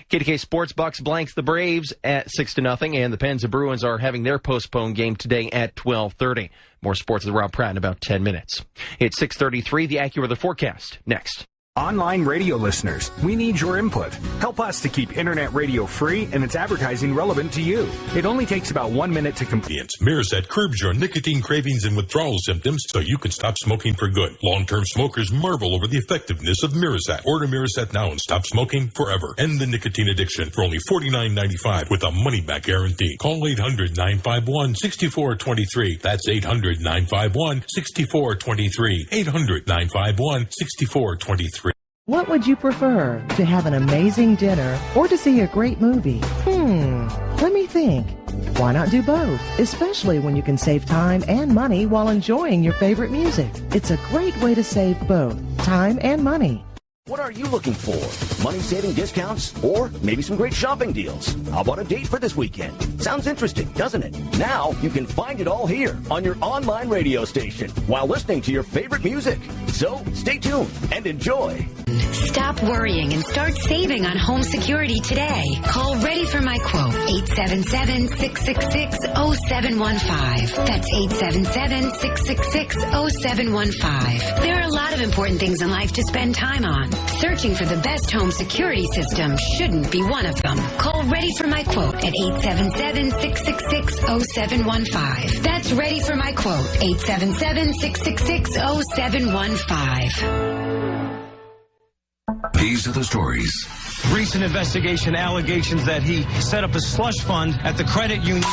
KDK Sports Bucks blanks the Braves at 6-0, and the Pens and Bruins are having their postponed game today at 12:30. More sports with Rob Pratte in about 10 minutes. It's 6:33, the AccuWeather forecast, next. Online radio listeners, we need your input. Help us to keep internet radio free and its advertising relevant to you. It only takes about 1 minute to complete. Miracet curbs your nicotine cravings and withdrawal symptoms so you can stop smoking for good. Long-term smokers marvel over the effectiveness of Miracet. Order Miracet now and stop smoking forever. End the nicotine addiction for only $49.95 with a money-back guarantee. Call 800-951-6423. That's 800-951-6423. 800-951-6423. What would you prefer, to have an amazing dinner or to see a great movie? Let me think. Why not do both? Especially when you can save time and money while enjoying your favorite music. It's a great way to save both time and money. What are you looking for? Money-saving discounts or maybe some great shopping deals? How about a date for this weekend? Sounds interesting, doesn't it? Now you can find it all here on your online radio station while listening to your favorite music. So stay tuned and enjoy. Stop worrying and start saving on home security today. Call Ready for My Quote, 877-666-0715. That's 877-666-0715. There are a lot of important things in life to spend time on. Searching for the best home security system shouldn't be one of them. Call Ready for My Quote at 877-666-0715. That's Ready for My Quote, 877-666-0715. These are the stories. Recent investigation allegations that he set up a slush fund at the credit union.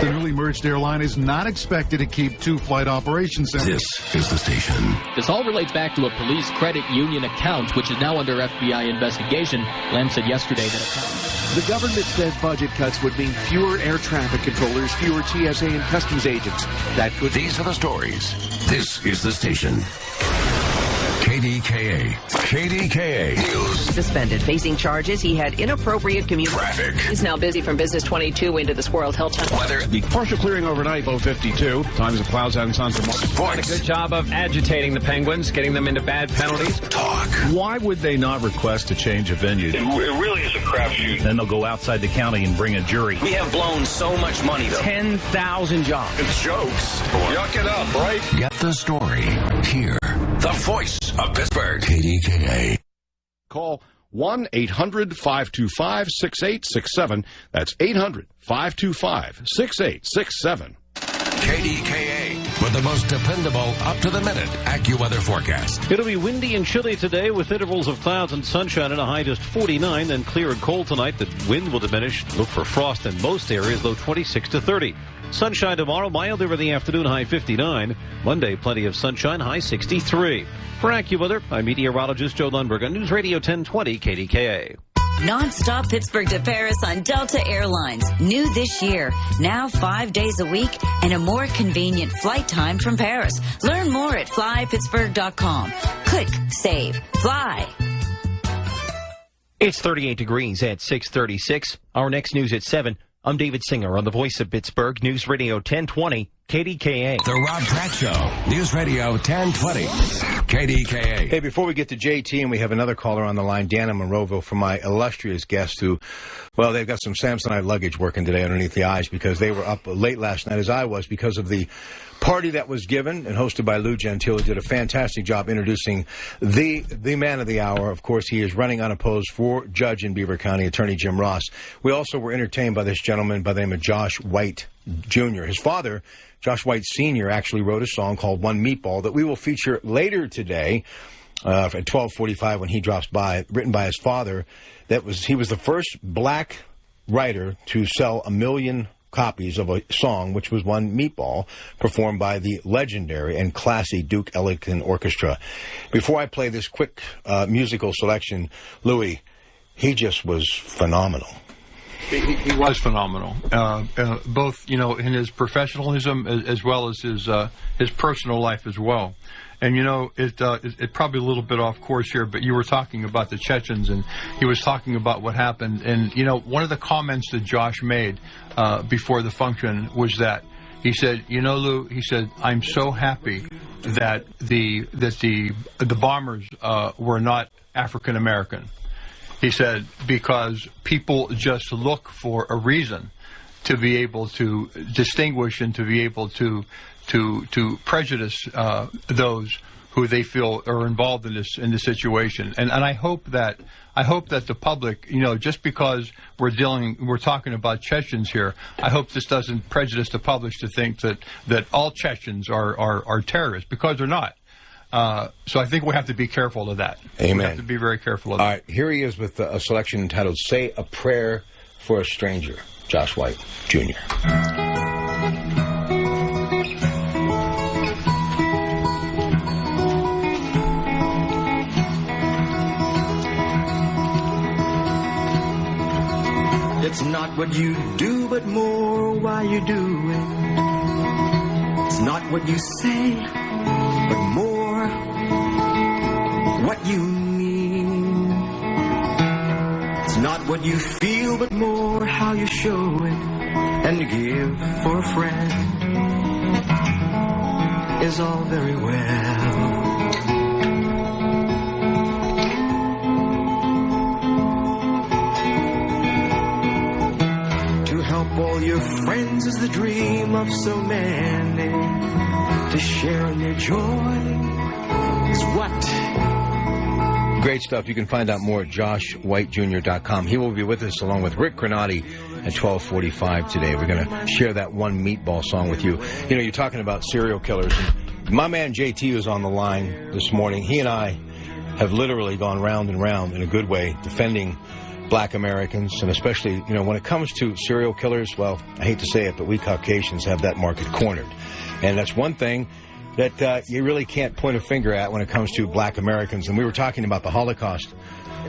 The newly merged airline is not expected to keep two flight operations. This is the station. This all relates back to a police credit union account, which is now under FBI investigation. Lamb said yesterday that the government says budget cuts would mean fewer air traffic controllers, fewer TSA and customs agents. These are the stories. This is the station. KDKA. KDKA News. Suspended, facing charges. He had inappropriate Traffic. He's now busy from Business 22 into the Squirrel Hill Tunnel. Weather. The partial clearing overnight, low 52. Times of clouds out in Santa Monica. Sports. A good job of agitating the Penguins, getting them into bad penalties. Talk. Why would they not request a change of venue? It really is a crapshoot. Then they'll go outside the county and bring a jury. We have blown so much money, though. 10,000 jobs. It's jokes. Yuck it up, right? Get the story here. The voice of Pittsburgh. KDKA. Call 1-800-525-6867. That's 800-525-6867. KDKA with the most dependable, up-to-the-minute AccuWeather forecast. It'll be windy and chilly today with intervals of clouds and sunshine and a high just 49, then clear and cold tonight. The wind will diminish. Look for frost in most areas, low 26 to 30. Sunshine tomorrow, milder in the afternoon, high 59. Monday, plenty of sunshine, high 63. For AccuWeather, I'm meteorologist Joe Lundberg on News Radio 1020 KDKA. Non-stop Pittsburgh to Paris on Delta Airlines. New this year. Now 5 days a week and a more convenient flight time from Paris. Learn more at flypittsburgh.com. Click, save, fly. It's 38 degrees at 6:36. Our next news at 7. I'm David Singer on the Voice of Pittsburgh, News Radio 1020, KDKA. The Rob Pratte Show, News Radio 1020, KDKA. Hey, before we get to JT, and we have another caller on the line, Dan in Monroeville, for my illustrious guest who, well, they've got some Samsonite luggage working today underneath the eyes because they were up late last night, as I was, because of the party that was given and hosted by Lou Gentile, who did a fantastic job introducing the man of the hour. Of course, he is running unopposed for judge in Beaver County, Attorney Jim Ross. We also were entertained by this gentleman by the name of Josh White Jr. His father, Josh White Sr., actually wrote a song called One Meatball that we will feature later today at 12:45 when he drops by, written by his father. He was the first black writer to sell 1 million copies of a song, which was One Meatball, performed by the legendary and classy Duke Ellington Orchestra. Before I play this quick musical selection, Louis, he just was phenomenal. He was phenomenal, both, in his professionalism as well as his personal life as well. And, it probably a little bit off course here, but you were talking about the Chechens, and he was talking about what happened. And, one of the comments that Josh made before the function was that he said, Lou, he said, I'm so happy that the bombers were not African American. He said, because people just look for a reason to be able to distinguish and to be able to prejudice those who they feel are involved in this situation. And I hope that the public, just because we're talking about Chechens here, I hope this doesn't prejudice the public to think that all Chechens are terrorists, because they're not. So I think we have to be careful of that. Amen. We have to be very careful of that. All right, here he is with a selection entitled "Say a Prayer for a Stranger." Josh White Jr. It's not what you do, but more why you do it. It's not what you say, but more what you mean. It's not what you feel, but more how you show it. And to give for a friend is all very well. All your friends is the dream of so many. To share in their joy is what. Great stuff. You can find out more at joshwhitejr.com. He will be with us along with Rick Granati at 12:45 today. We're going to share that one meatball song with you. You're talking about serial killers. My man JT was on the line this morning. He and I have literally gone round and round in a good way defending Black Americans, and especially, when it comes to serial killers, well, I hate to say it, but we Caucasians have that market cornered. And that's one thing that you really can't point a finger at when it comes to Black Americans. And we were talking about the Holocaust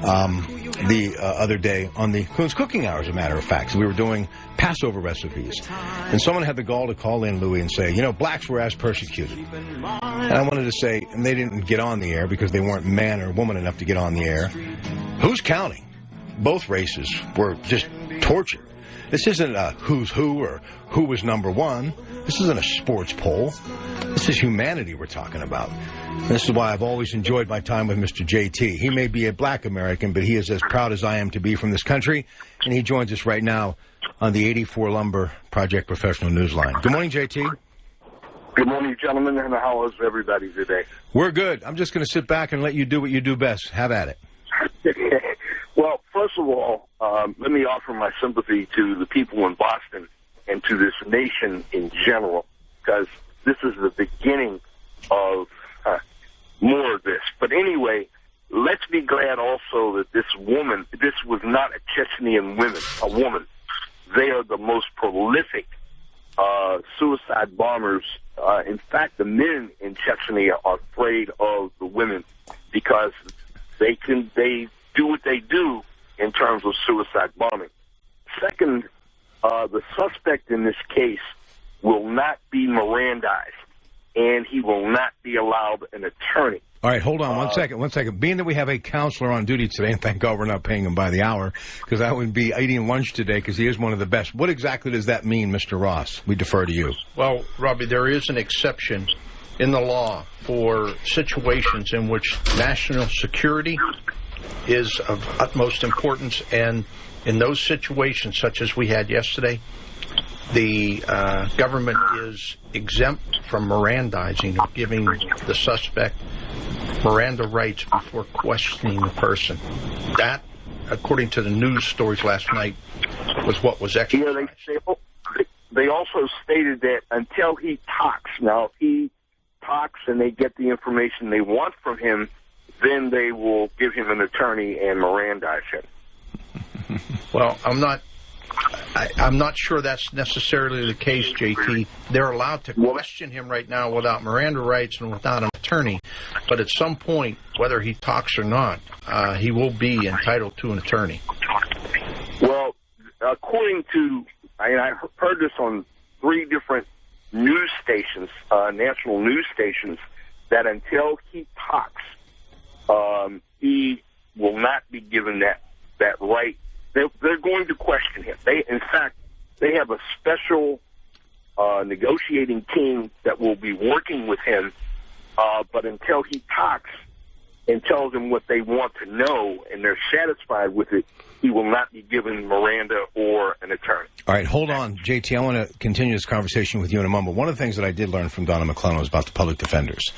the other day on the Coons Cooking Hour, as a matter of fact. So we were doing Passover recipes. And someone had the gall to call in, Louis, and say, blacks were as persecuted. And I wanted to say, and they didn't get on the air because they weren't man or woman enough to get on the air. Who's counting? Both races were just tortured. This isn't a who's who or who was number one. This isn't a sports poll. This is humanity we're talking about. This is why I've always enjoyed my time with Mr. JT. He may be a Black American, but he is as proud as I am to be from this country, and he joins us right now on the 84 Lumber Project Professional Newsline. Good morning, JT. Good morning, gentlemen, and how is everybody today? We're good. I'm just going to sit back and let you do what you do best. Have at it. Well, first of all, let me offer my sympathy to the people in Boston and to this nation in general, because this is the beginning of more of this. But anyway, let's be glad also that this was not a Chechnyan woman. They are the most prolific suicide bombers. In fact, the men in Chechnya are afraid of the women because they do what they do in terms of suicide bombing. Second, the suspect in this case will not be Mirandized, and he will not be allowed an attorney. All right, hold on one second. Being that we have a counselor on duty today, and thank God we're not paying him by the hour, because I would be eating lunch today because he is one of the best. What exactly does that mean, Mr. Ross? We defer to you. Well, Robbie, there is an exception in the law for situations in which national security is of utmost importance, and in those situations, such as we had yesterday, the government is exempt from Mirandizing, or giving the suspect Miranda rights before questioning the person. That, according to the news stories last night, was what was exercised. Yeah, they also stated that until he talks, now if he talks and they get the information they want from him, then they will give him an attorney and Mirandize him. Well, I'm not sure that's necessarily the case, JT. They're allowed to question him right now without Miranda rights and without an attorney. But at some point, whether he talks or not, he will be entitled to an attorney. Well, according to, I heard this on 3 different news stations, national news stations, that until he talks, he will not be given that right. They're going to question him. In fact, they have a special negotiating team that will be working with him. But until he talks, and tells them what they want to know and they're satisfied with it, he will not be given Miranda or an attorney. All right, hold on, JT. I want to continue this conversation with you in a moment. One of the things that I did learn from Donna McClellan was about the public defenders.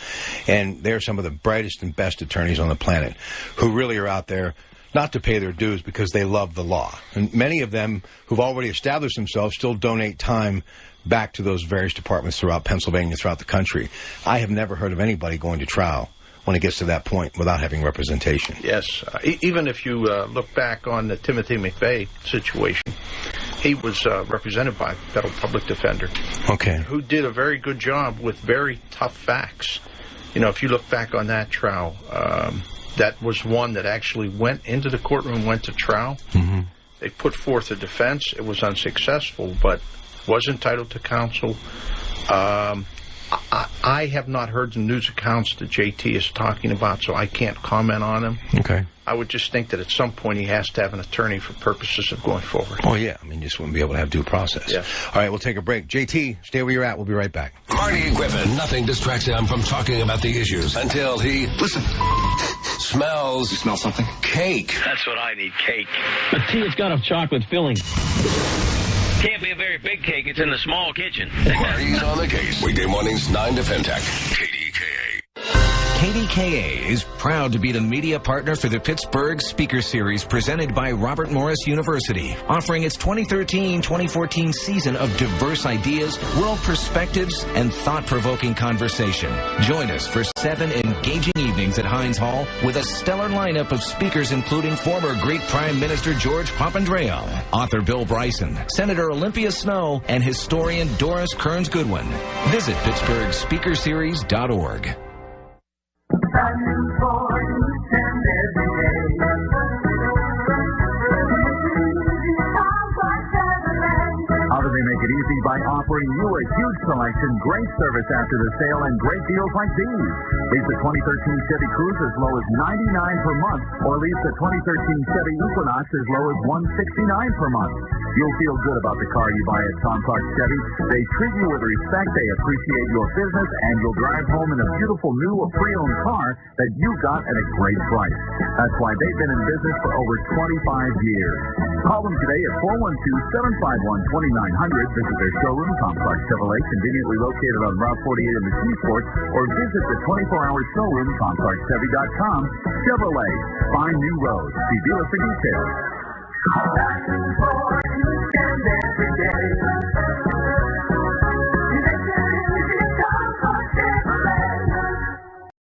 And they're some of the brightest and best attorneys on the planet who really are out there not to pay their dues because they love the law. And many of them who've already established themselves still donate time back to those various departments throughout Pennsylvania, throughout the country. I have never heard of anybody going to trial when it gets to that point without having representation. Yes. Even if you look back on the Timothy McVeigh situation, he was represented by a federal public defender. Okay. Who did a very good job with very tough facts. You know, if you look back on that trial, that was one that actually went into the courtroom, went to trial. Mm-hmm. They put forth a defense. It was unsuccessful, but was entitled to counsel. I have not heard the news accounts that JT is talking about, so I can't comment on them. Okay. I would just think that at some point he has to have an attorney for purposes of going forward. Oh, yeah. I mean, you just wouldn't be able to have due process. Yeah. All right, we'll take a break. JT, stay where you're at. We'll be right back. Marty Griffin. Nothing distracts him from talking about the issues until he, listen, smells. You smell something? Cake. That's what I need, cake. A tea that's got a chocolate filling. Can't be a very big cake. It's in the small kitchen. Marty's on the case. Weekday mornings, 9 to 10 Tech. KDKA. KDKA is proud to be the media partner for the Pittsburgh Speaker Series presented by Robert Morris University, offering its 2013-2014 season of diverse ideas, world perspectives, and thought-provoking conversation. Join us for 7 engaging evenings at Heinz Hall with a stellar lineup of speakers including former great Prime Minister George Papandreou, author Bill Bryson, Senator Olympia Snowe, and historian Doris Kearns Goodwin. Visit PittsburghSpeakerSeries.org. How do they make it easy? By offering you a huge selection, great service after the sale, and great deals like these. Lease a 2013 Chevy Cruze as low as $99 per month, or lease a 2013 Chevy Equinox as low as $169 per month. You'll feel good about the car you buy at Tom Clark Chevy. They treat you with respect, they appreciate your business, and you'll drive home in a beautiful new or pre-owned car that you got at a great price. That's why they've been in business for over 25 years. Call them today at 412-751-2900. Visit their showroom, Tom Clark Chevrolet, conveniently located on Route 48 in the Seaport, or visit the 24-hour showroom, TomClarkChevy.com. Chevrolet, find new roads. See dealer for details.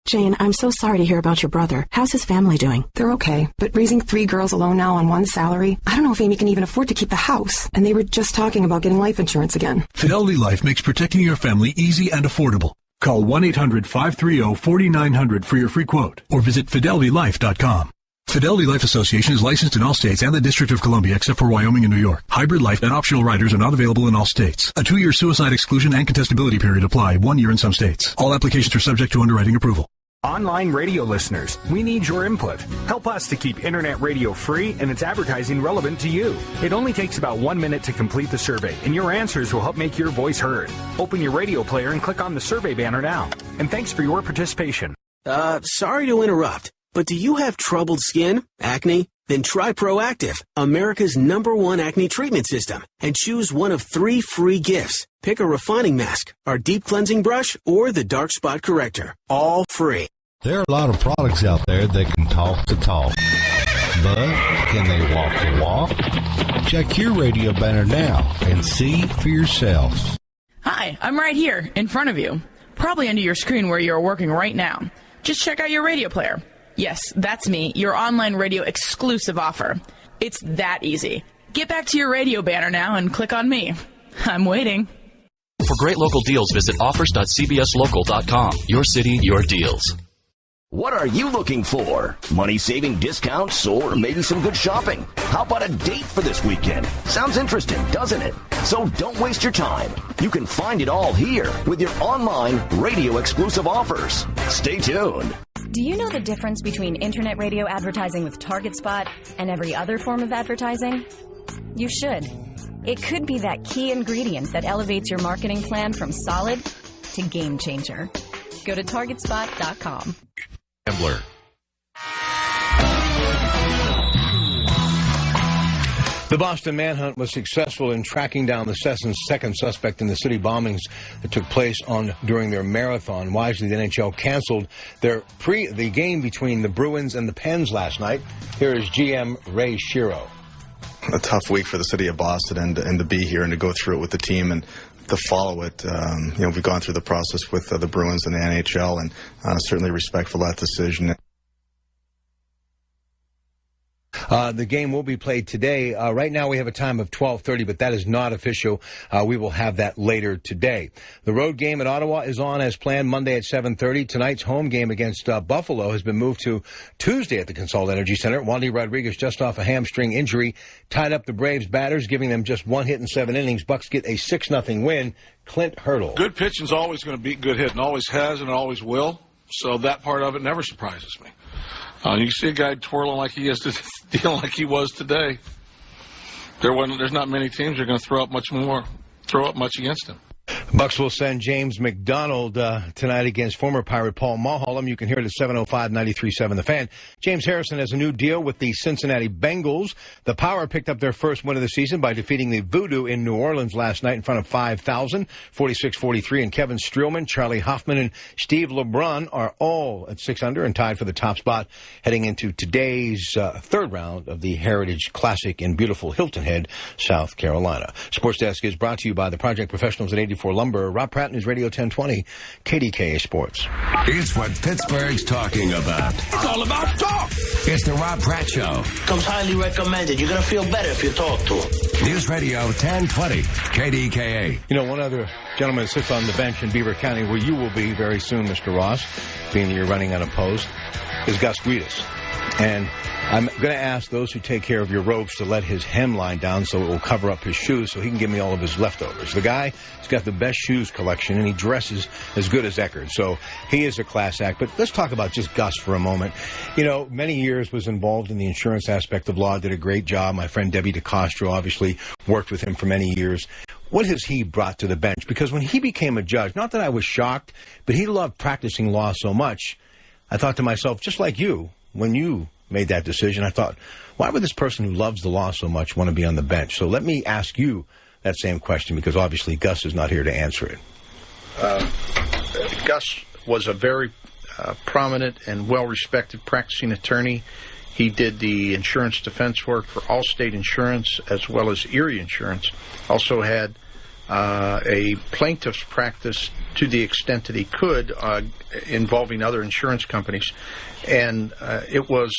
Jane, I'm so sorry to hear about your brother. How's his family doing? They're okay, but raising 3 girls alone now on one salary, I don't know if Amy can even afford to keep the house. And they were just talking about getting life insurance again. Fidelity Life makes protecting your family easy and affordable. Call 1-800-530-4900 for your free quote, or visit FidelityLife.com. Fidelity Life Association is licensed in all states and the District of Columbia except for Wyoming and New York. Hybrid life and optional riders are not available in all states. A 2-year suicide exclusion and contestability period apply, 1 year in some states. All applications are subject to underwriting approval. Online radio listeners, we need your input. Help us to keep internet radio free and its advertising relevant to you. It only takes about 1 minute to complete the survey, and your answers will help make your voice heard. Open your radio player and click on the survey banner now. And thanks for your participation. Sorry to interrupt, but do you have troubled skin? Acne? Then try Proactive, America's #1 acne treatment system, and choose one of 3 free gifts. Pick a refining mask, our deep cleansing brush, or the dark spot corrector. All free. There are a lot of products out there that can talk the talk, but can they walk the walk? Check your radio banner now and see for yourselves. Hi, I'm right here, in front of you. Probably under your screen where you're working right now. Just check out your radio player. Yes, that's me, your online radio exclusive offer. It's that easy. Get back to your radio banner now and click on me. I'm waiting. For great local deals, visit offers.cbslocal.com. Your city, your deals. What are you looking for? Money-saving discounts or maybe some good shopping? How about a date for this weekend? Sounds interesting, doesn't it? So don't waste your time. You can find it all here with your online radio exclusive offers. Stay tuned. Do you know the difference between internet radio advertising with Target Spot and every other form of advertising? You should. It could be that key ingredient that elevates your marketing plan from solid to game changer. Go to targetspot.com. Gambler. The Boston manhunt was successful in tracking down the second suspect in the city bombings that took place during their marathon. Wisely, the NHL canceled the game between the Bruins and the Pens last night. Here is GM Ray Shero. A tough week for the city of Boston and to be here and to go through it with the team and to follow it. We've gone through the process with the Bruins and the NHL, and certainly respectful of that decision. The game will be played today. Right now we have a time of 12:30, but that is not official. We will have that later today. The road game at Ottawa is on as planned Monday at 7:30. Tonight's home game against Buffalo has been moved to Tuesday at the Consol Energy Center. Wandy Rodriguez, just off a hamstring injury, tied up the Braves batters, giving them just one hit in 7 innings. Bucks get a 6-0 win. Clint Hurdle. Good pitching's always going to beat good hitting. Always has and always will. So that part of it never surprises me. You see a guy twirling like he is, dealing like he was today. There's not many teams that are going to throw up much against him. Bucks will send James McDonald tonight against former Pirate Paul Mulholland. You can hear it at 7:05, 93.7 The Fan. James Harrison has a new deal with the Cincinnati Bengals. The Power picked up their first win of the season by defeating the Voodoo in New Orleans last night in front of 5,000, 46-43. And Kevin Streelman, Charlie Hoffman, and Steve LeBrun are all at 6 under and tied for the top spot heading into today's third round of the Heritage Classic in beautiful Hilton Head, South Carolina. Sports Desk is brought to you by the Project Professionals at 84 Lumber. Rob Pratte, News Radio 1020, KDKA Sports. It's what Pittsburgh's talking about. It's all about talk. It's the Rob Pratte Show. Comes highly recommended. You're going to feel better if you talk to him. News Radio 1020, KDKA. You know, one other gentleman sits on the bench in Beaver County, where you will be very soon, Mr. Ross, being that you're running unopposed, is Gus Guidas. And I'm going to ask those who take care of your ropes to let his hemline down so it will cover up his shoes so he can give me all of his leftovers. The guy has got the best shoes collection, and he dresses as good as Eckerd. So he is a class act. But let's talk about just Gus for a moment. You know, many years was involved in the insurance aspect of law, did a great job. My friend Debbie DeCastro obviously worked with him for many years. What has he brought to the bench? Because when he became a judge, not that I was shocked, but he loved practicing law so much, I thought to myself, just like you, when you made that decision, I thought, why would this person who loves the law so much want to be on the bench? So let me ask you that same question, because obviously Gus is not here to answer it. Gus was a very prominent and well-respected practicing attorney. He did the insurance defense work for Allstate Insurance as well as Erie Insurance. Also had a plaintiff's practice to the extent that he could, involving other insurance companies. And it was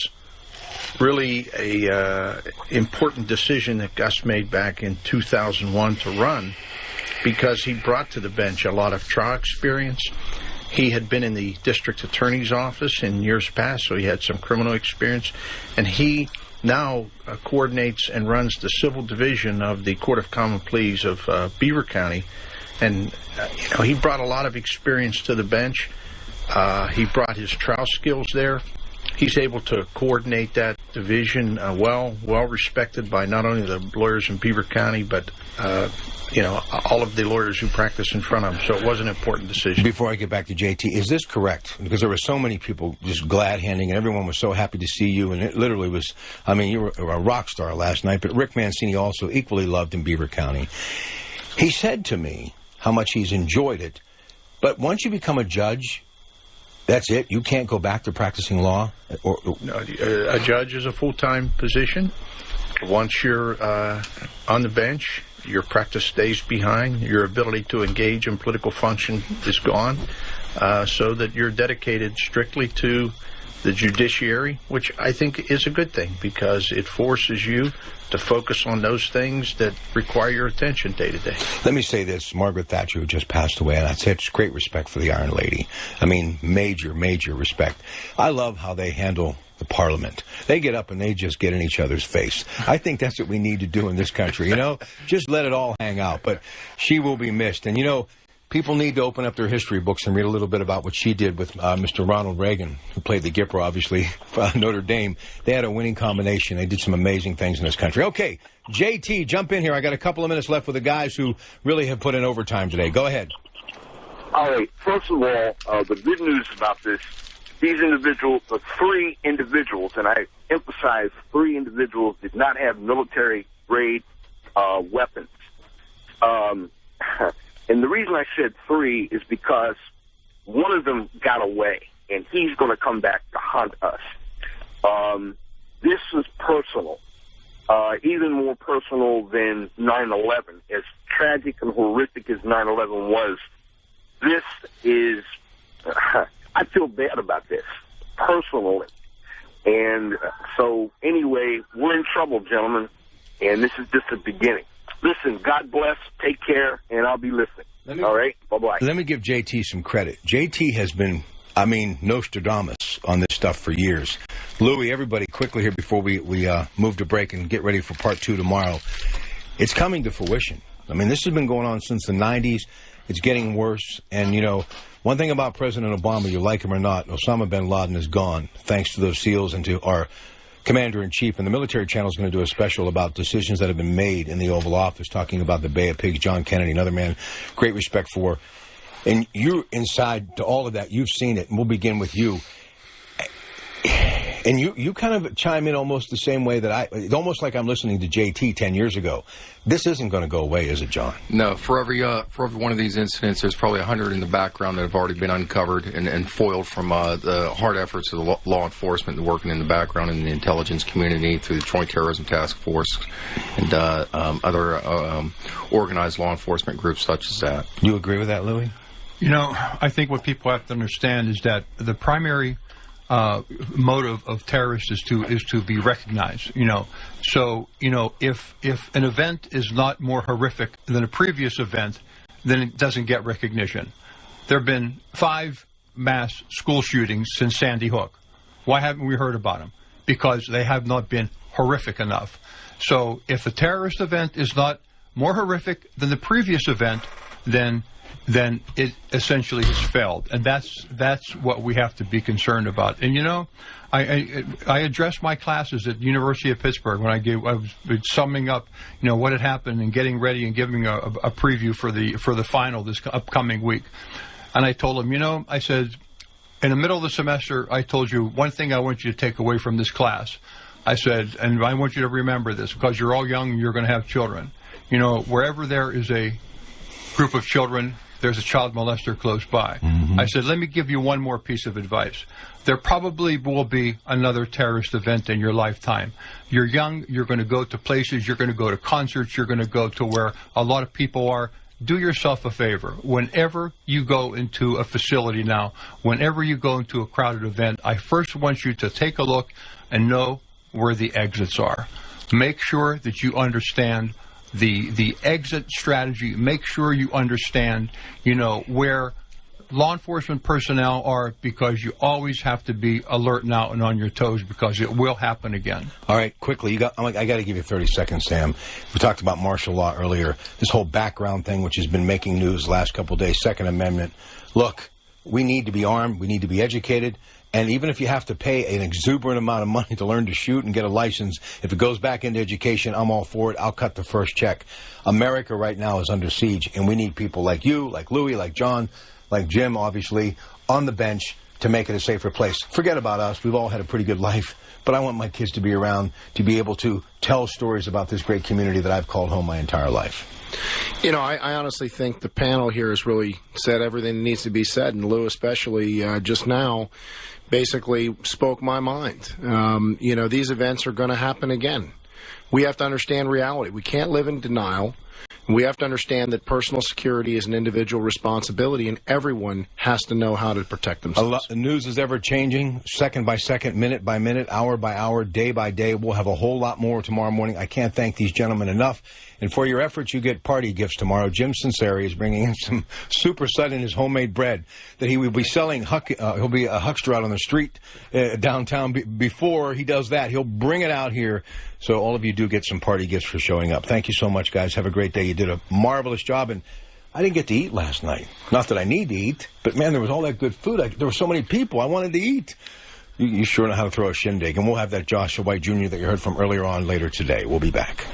really a important decision that Gus made back in 2001 to run, because he brought to the bench a lot of trial experience. He had been in the district attorney's office in years past, so he had some criminal experience. And he now coordinates and runs the civil division of the Court of Common Pleas of Beaver County. And he brought a lot of experience to the bench. He brought his trial skills there. He's able to coordinate that division well respected by not only the lawyers in Beaver County, but all of the lawyers who practice in front of him. So it was an important decision. Before I get back to JT, is this correct? Because there were so many people just glad-handing, and everyone was so happy to see you, and it literally was, I mean, you were a rock star last night, but Rick Mancini also equally loved in Beaver County. He said to me how much he's enjoyed it, but once you become a judge, that's it? You can't go back to practicing law? No, a judge is a full-time position. Once you're on the bench, your practice stays behind. Your ability to engage in political function is gone, so that you're dedicated strictly to the judiciary, which I think is a good thing, because it forces you to focus on those things that require your attention day to day. Let me say this. Margaret Thatcher, who just passed away, and I said great respect for the Iron Lady. I mean, major, major respect. I love how they handle the Parliament. They get up and they just get in each other's face. I think that's what we need to do in this country, just let it all hang out. But she will be missed. And, people need to open up their history books and read a little bit about what she did with Mr. Ronald Reagan, who played the Gipper, obviously, for Notre Dame. They had a winning combination. They did some amazing things in this country. Okay, JT, jump in here. I got a couple of minutes left with the guys who really have put in overtime today. Go ahead. All right. First of all, the good news about this, these individuals, the 3 individuals, and I emphasize 3 individuals, did not have military grade weapons. And the reason I said 3 is because one of them got away, and he's going to come back to hunt us. This is personal, even more personal than 9/11. As tragic and horrific as 9/11 was, this is, I feel bad about this, personally. And so, anyway, we're in trouble, gentlemen, and this is just the beginning. Listen, God bless, take care, and I'll be listening. All right? Bye-bye. Let me give JT some credit. JT has been, Nostradamus on this stuff for years. Louis, everybody, quickly here before we move to break and get ready for part 2 tomorrow. It's coming to fruition. This has been going on since the 90s. It's getting worse. And, one thing about President Obama, you like him or not, Osama bin Laden is gone, thanks to those SEALs and to our Commander-in-Chief. And the Military Channel is going to do a special about decisions that have been made in the Oval Office, talking about the Bay of Pigs, John Kennedy, another man, great respect for. And you're inside to all of that. You've seen it. And we'll begin with you. And you kind of chime in almost the same way that it's almost like I'm listening to JT 10 years ago. This isn't going to go away, is it, John? No. For every one of these incidents, there's probably 100 in the background that have already been uncovered and foiled from the hard efforts of the law enforcement working in the background in the intelligence community through the Joint Terrorism Task Force and other organized law enforcement groups such as that. You agree with that, Louis? I think what people have to understand is that the primary motive of terrorists is to be recognized. So if an event is not more horrific than a previous event, then it doesn't get recognition. There have been 5 mass school shootings since Sandy Hook. Why haven't we heard about them? Because they have not been horrific enough. So if a terrorist event is not more horrific than the previous event, then it essentially has failed, and that's what we have to be concerned about. And I addressed my classes at the University of Pittsburgh when I was summing up, what had happened and getting ready and giving a preview for the final this upcoming week. And I told them, I said, in the middle of the semester, I told you one thing I want you to take away from this class. I said, and I want you to remember this because you're all young and you're going to have children. Wherever there is a group of children, there's a child molester close by. Mm-hmm. I said, let me give you one more piece of advice. There probably will be another terrorist event in your lifetime. You're young, you're going to go to places, you're going to go to concerts, you're going to go to where a lot of people are. Do yourself a favor. Whenever you go into a facility now, whenever you go into a crowded event, I first want you to take a look and know where the exits are. Make sure that you understand the exit strategy. Make sure you understand, where law enforcement personnel are, because you always have to be alert now and on your toes because it will happen again. All right, quickly, I got to give you 30 seconds, Sam. We talked about martial law earlier. This whole background thing, which has been making news the last couple of days, Second Amendment. Look, we need to be armed. We need to be educated. And even if you have to pay an exuberant amount of money to learn to shoot and get a license, if it goes back into education, I'm all for it. I'll cut the first check. America right now is under siege, and we need people like you, like Louis, like John, like Jim, obviously, on the bench to make it a safer place. Forget about us. We've all had a pretty good life, but I want my kids to be around to be able to tell stories about this great community that I've called home my entire life. I honestly think the panel here has really said everything that needs to be said, and Lou especially just now basically spoke my mind. These events are going to happen again. We have to understand reality. We can't live in denial. We have to understand that personal security is an individual responsibility, and everyone has to know how to protect themselves. The news is ever changing, second by second, minute by minute, hour by hour, day by day. We'll have a whole lot more tomorrow morning. I can't thank these gentlemen enough. And for your efforts, you get party gifts tomorrow. Jim Sinceri is bringing in some super sudden his homemade bread that he will be selling. He'll be a huckster out on the street downtown. Before he does that, he'll bring it out here. So all of you do get some party gifts for showing up. Thank you so much, guys. Have a great day. You did a marvelous job. And I didn't get to eat last night. Not that I need to eat, but, man, there was all that good food. There were so many people. I wanted to eat. You sure know how to throw a shindig. And we'll have that Joshua White Jr. that you heard from earlier on later today. We'll be back.